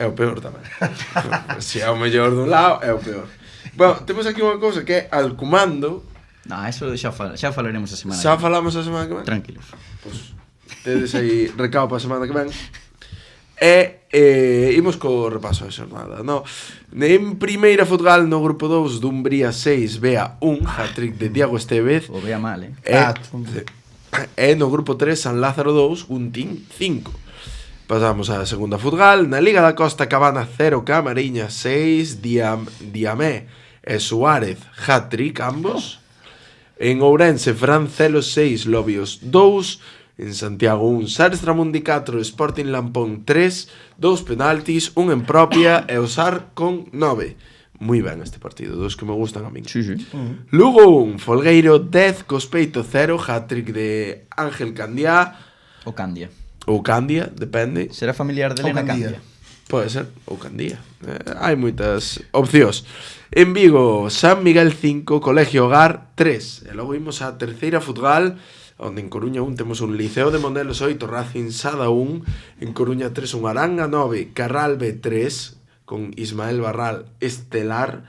É o peor tamén. Se é o mellor dun lado, é o peor. Bueno, temos aquí unha cousa que é Alcumando. No, eso xa falaremos a semana. Xa falamos a semana que ven. Tranquilos. Pois tedes aí recao para a semana que ven. E imos co repaso da xornada, no? En primeira futgal no grupo 2, Dumbría 6, Bea 1, hat-trick de Diago Estevez. O vea mal, E no grupo 3, San Lázaro 2, Guntín 5. Pasamos á segunda futgal, na Liga da Costa Cabana 0, Camariña 6, Diamé e Suárez, hat-trick ambos. En Ourense, Francelo 6, Lobios 2. En Santiago 1, Sars Tramundi 4, Sporting Lampón 3, 2 penaltis, 1 en propia e o Sar con 9. Moi ben este partido, dos que me gustan a min. Sí. Lugo 1, Folgueiro 10, Cospeito 0, hat-trick de Ángel Candiá. O Candia. Ou Candia, depende. Será familiar de O Elena Candía. Candia. Pode ser, ou Candía. Hai moitas opcións. En Vigo, San Miguel 5, Colegio Hogar 3. E logo imos á terceira futgal, onde en Coruña 1 temos un Liceo de Monelos 8, Racing Sada 1, en Coruña 3 un Aranga 9, Carralbe 3, con Ismael Barral estelar.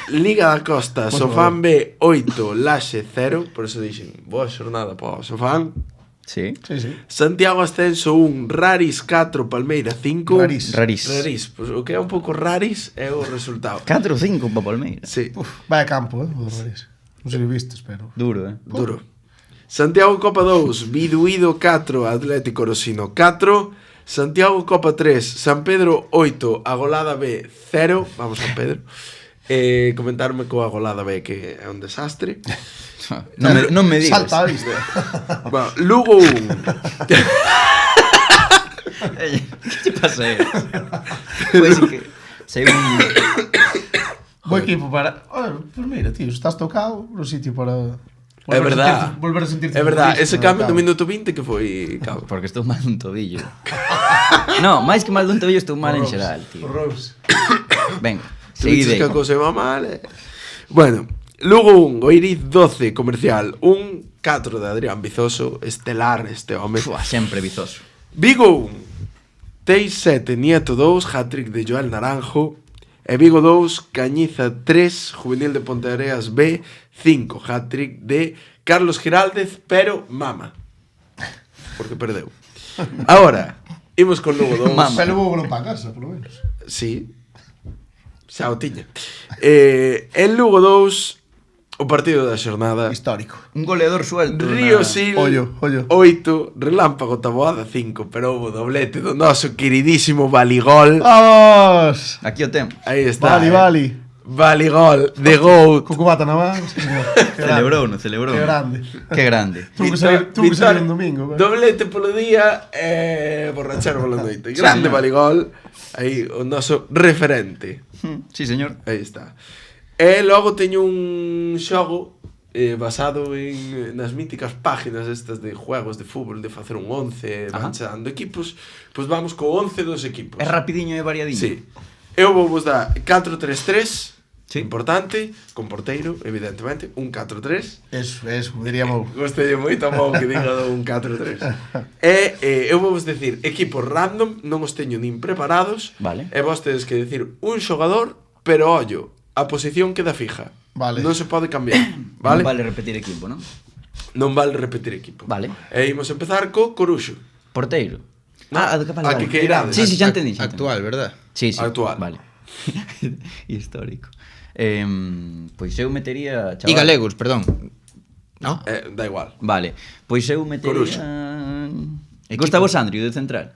Liga da Costa, Sofán B 8, Laxe 0, por eso dixen, boa xornada para o Sofán. Sí. Santiago Ascenso 1, Raris 4, Palmeira 5. Raris. Pues, o que é un pouco raris é o resultado. 4 ou 5 para Palmeiras. Sí, Vaya campo, o Raris. Non sei se vistes, pero... Duro, duro. Santiago Copa 2, Biduído 4, Atlético Rosino 4. Santiago Copa 3, San Pedro 8, Agolada B 0. Vamos San Pedro. Comentarme coa Agolada B que é un desastre. Non me digas. Salta a vista. Bueno, Lugo 1. Que pasa aí? Pois que sei un... Bo equipo para... Pues mira, tío, estás tocado no sitio para... É verdad. Volver a sentirte É verdad, futbolista, ese cambio no cabo. minuto 20 que foi cabo. Porque estou mal dun tobillo. No, máis que mal dun tobillo estou mal en xeral, tío. Rose. Venga, Tú dices seguide. que a cousa va mal, Bueno, Lugo 1, Oiriz 12, Comercial 1, 4 de Adrián Vizoso, estelar este home. Fua, sempre vizoso. Vigo 1, Teix 7, Nieto 2, hat-trick de Joel Naranjo. E Vigo 2, Cañiza 3, Juvenil de Ponteareas B 5, hat-trick de Carlos Giraldez, pero mama. Porque perdeu. Ahora, imos con Lugo 2. Mama. Pero vou para casa, polo menos. Sí. Xa o tiña. En Lugo 2, o partido da xornada. Histórico. Un goleador suelto. Río Sil Ollo, ollo. 8, Relámpago Taboada 5, pero houve doblete do noso queridísimo Baligol. Vamos! Aquí o tempo. Aí está. Vali. Baligol, de Goat. Cucubata na man. Sí, señor. Qué Celebrou, grande. no celebrou. Qué grande. Que grande. Tuvo que salir un domingo. Doblete polo día e borrachar pola noite. Grande señor. Baligol. Aí o noso referente. Sí, señor. Aí está. E logo teño un xogo basado nas míticas páginas estas de juegos de fútbol, de facer un 11, van dando equipos, pois vamos co 11 dos equipos. É rapidiño e variadiño. Sí. Eu vou vos dar 4-3-3, Sí. importante, con porteiro, evidentemente, un 4-3. Eso, diríamos. Gostei moito a mão que diga un 4-3. Eu vou vos decir equipos random, non os teño nin preparados. Vale. E vos tedes que decir un xogador, pero ollo, a posición queda fija. Vale. Non se pode cambiar, vale? Non vale repetir equipo, non? Non vale repetir equipo. Vale. E imos empezar co Coruxo. Porteiro. No, vale, a que queirades. Sí, xa entendí. xa entendí. Actual, verdad? Sí, sí. Actual. Vale. Histórico. Pois eu metería... E galegos, perdón. No? Da igual. Vale. Pois eu Coruxo. metería... Gustavo Sandrio, de central.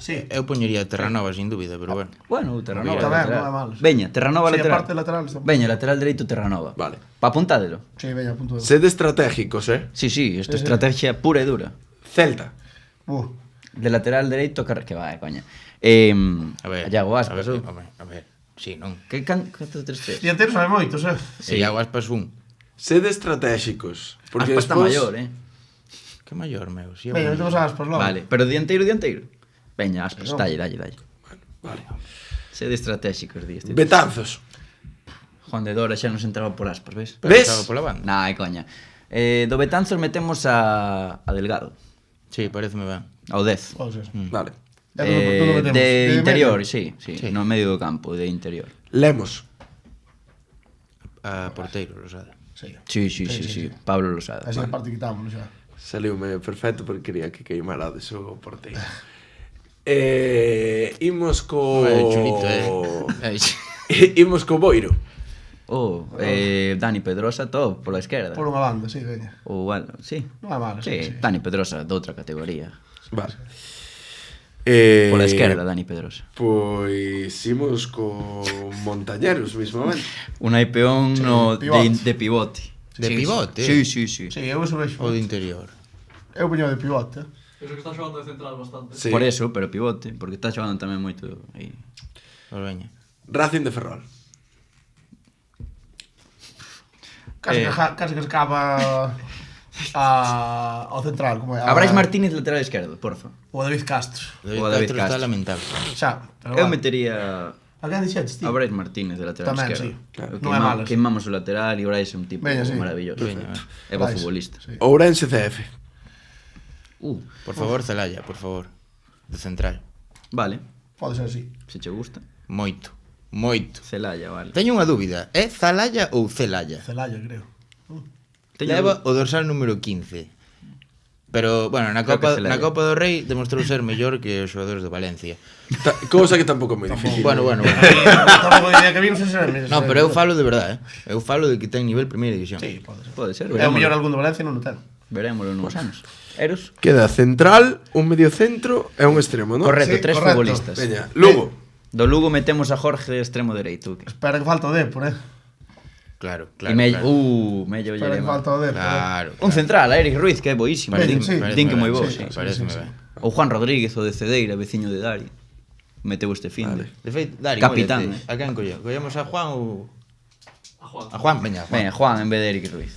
Sí. Eu poñería Terranova, sin dúbida, pero bueno. Bueno, Terranova Está ben, lateral. non é malo. Veña, Terranova Sí, lateral. aparte lateral está- Veña, lateral dereito Terranova. Vale. Pa apuntádelo. Sí, veña, punto de... Sede estratégicos, Sí, sí, isto é estrategia pura e dura. Celta. De lateral dereito, que vai, coña. A ver. Iago a Aspas, ver, ou? a ver. Sí, non. Que 4-3-3? Dianteros hai moitos, Sí. Iago Aspas un. Sede estratégicos. Porque Aspas está despois- maior, Que maior, meu. Si, Veña, metemos aspas logo. Vale, pero dianteiro. Veña, Aspas, Pero- dalle. Vale. Sede estratégicos, di este. Betanzos. Juan de Dora xa nos entraba por Aspas, ves? Pero ¿Ves? estaba pola banda. Nah, coña. Do Betanzos metemos a Delgado, Sí, pareceme ben. ao 10. Pode ser. Vale. ¿Dónde metemos? De interior, medio? sí, no medio do campo, de interior. Lemos. A porteiro, Rosada. Sí. Sí. Pablo Losada. Así aparte quitámonos xa. Saliume perfecto porque quería que queimara de o porteiro. Imos co... Chulito, Imos co Boiro. Dani Pedrosa, todo pola esquerda. Por unha banda, sí, veña. Ou, bueno, sí. Non é malo, Sí, sí. Dani Pedrosa, de outra categoría. Vale. Pola esquerda, Dani Pedrosa. Pois imos co Montañeros mismamente. Un peón Sí, no, pivote. de pivote. De pivote? Sí. Sí, eu eso vexo. Ou de interior? Eu poño de pivote. Eso que está xogando de central bastante. Sí. Por eso, pero pivote, porque está xogando tamén moito aí. Pois veña. Racing de Ferrol. Casi que escapa ao central, como é. A Brais Martínez lateral esquerdo, porfa. O David Castro. David O David Castro está Castro. lamentable. Xa, pero Eu vale. metería A quen dixetes, tío? a Brais Martínez de lateral Tamén, esquerdo. sí. Claro. Non é malo, sí. Queimamos o lateral e o Brais é un tipo Veña, sí. maravilloso. Veña, É bo Brais, futbolista. sí. Ourense CF. Por favor, Celaya, por favor. De central. Vale, Pode ser así. se che gusta. Moito. Moito. Celaya, vale. Teño unha dúbida. É Zalaya ou Celaya? Celaya, creo. Leva o dorsal número 15. Pero, bueno, na Creo que Copa, Celaya. na Copa do Rei demostrou ser mellor que os xogadores do Valencia. Cousa que tampouco é moi difícil. Bueno. Tampouco diría que vimos ese. No, pero eu falo de verdade, Eu falo de que ten nivel primeira división. Sí, pode ser. Pode ser, É o mellor verémoslo. algún do Valencia non o ten. Verémoslo nos anos. Eros? Queda central, un medio centro e un extremo, non? Correcto, Sí, tres correcto. futbolistas. Veña, Lugo. Do Lugo metemos a Jorge de extremo dereito. Espera que falta o Depor, Claro, E claro. Mello, claro. Mello Espera que Llerema. falta o Depor. Claro. Un central, a Eric Ruiz, que é boísimo. Veña, Din, sí. din que moi bo, sí, sí. sí. Pareceme ben. O Juan Rodríguez, o de Cedeira, veciño de Dari. Meteu este fin de. De feito, Dari, Capitán, mollete. A quen colleu? Collemos a Juan ou... A Juan. A Juan, veña, a Juan. Ben, Juan en vez de Eric Ruiz.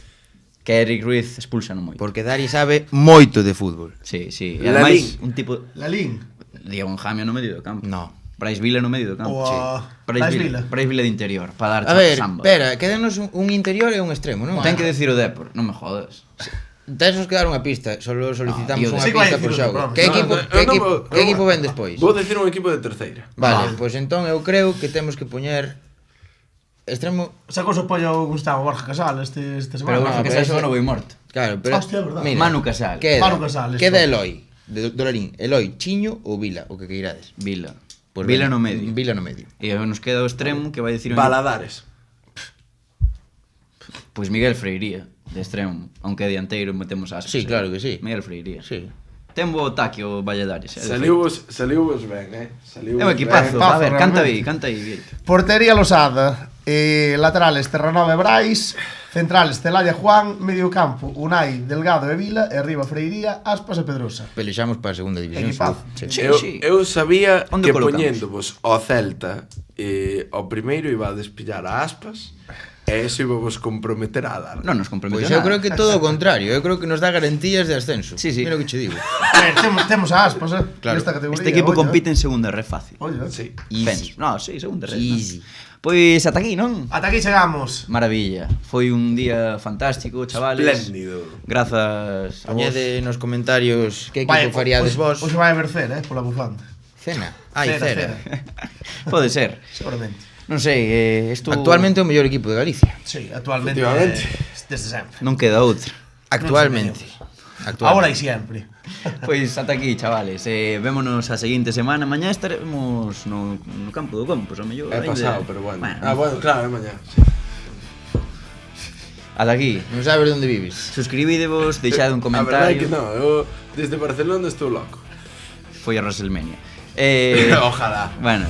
Que Eric Ruiz expulsa no moito. Porque Dari sabe moito de fútbol. Sí, sí. E Lalín. ademais, un tipo... Lalín. Diego Enjamio no medio do campo. No. Brais Vila no medio do campo. O a- Brais Vila. Vila. Brais Vila de interior, para dar A ver, samba. espera, quédanos un interior e un extremo, non? Ten que decir o Depor, non me jodas. Tesos que dar unha pista, solo solicitamos tío, unha sí que vai pista dicir por o xogo. programa. Que equipo, que equipo ven despois? Vou decir un equipo de terceira. Vale, pois entón eu creo que temos que poñer extremo. Sacou o pollo Gustavo Borja Casal este semana. Pero bueno, que pero se ese- xoga no voi morto. Claro, pero Hostia, é verdad. Manu Casal. Queda, Manu Casal, queda eso. Eloi, do Larín. Eloi, Chiño ou Vila, o que queirades. Vila. Pois Vila veña, no medio. Vila no medio. E nos queda o extremo que vai dicir Valadares. Pois Miguel Freiría, de extremo. Aunque dianteiro metemos aspas. Sí, claro que sí. Miguel Freiría. Sí. Ten bo ataque o Valladares. Saliu vos ben, Saliu É un equipazo. equipazo, A ver, canta aí, realmente. canta aí, Vieito. Portería Losada, laterales Terranova e Brais, centrales Celaya Juan, medio campo Unai, Delgado e Vila, e arriba Freiría, Aspas e Pedrosa. Pelexamos para a segunda división. Equipazo. seguro. Sí, Eu, sí. eu sabía Onde que colocamos? poñéndovos ao Celta ao primeiro iba a despillar a Aspas e eso iba vos comprometer a dar. Non nos comprometeu Pois eu nada. creo que todo o contrario, eu creo que nos dá garantías de ascenso. Sí, sí. Mira o que che digo. A ver, temos a Aspas, Claro. nesta categoría. Este equipo oye. compite en segunda re fácil. Oye, Sí. Easy. No, sí, segunda re. Easy. Pois ata aquí, non? Ata aquí chegamos. Maravilla. Foi un día fantástico, chavales. Espléndido. Grazas a vos. Poñede nos comentarios que equipo faríades vos. Hoxe vai haber cena, pola bufanda. Cena. Ai, cera. Pode ser. Seguramente. Non sei, isto... Actualmente o mellor equipo de Galicia. Sí, actualmente. Efectivamente. Desde sempre. Non queda outra. Actualmente. Ahora e sempre. Pois ata aquí, chavales. Vémonos a seguinte semana. Mañá estaremos no campo do Campos, a mellor. É ainda- pasado, pero bueno. Bueno, Bueno, claro, é mañá. ata aquí. Non sabes onde vives. Suscribidevos, deixade un A verdade é comentario. que non, eu desde Barcelona estou loco. Foi a WrestleMania. Ojalá. Bueno,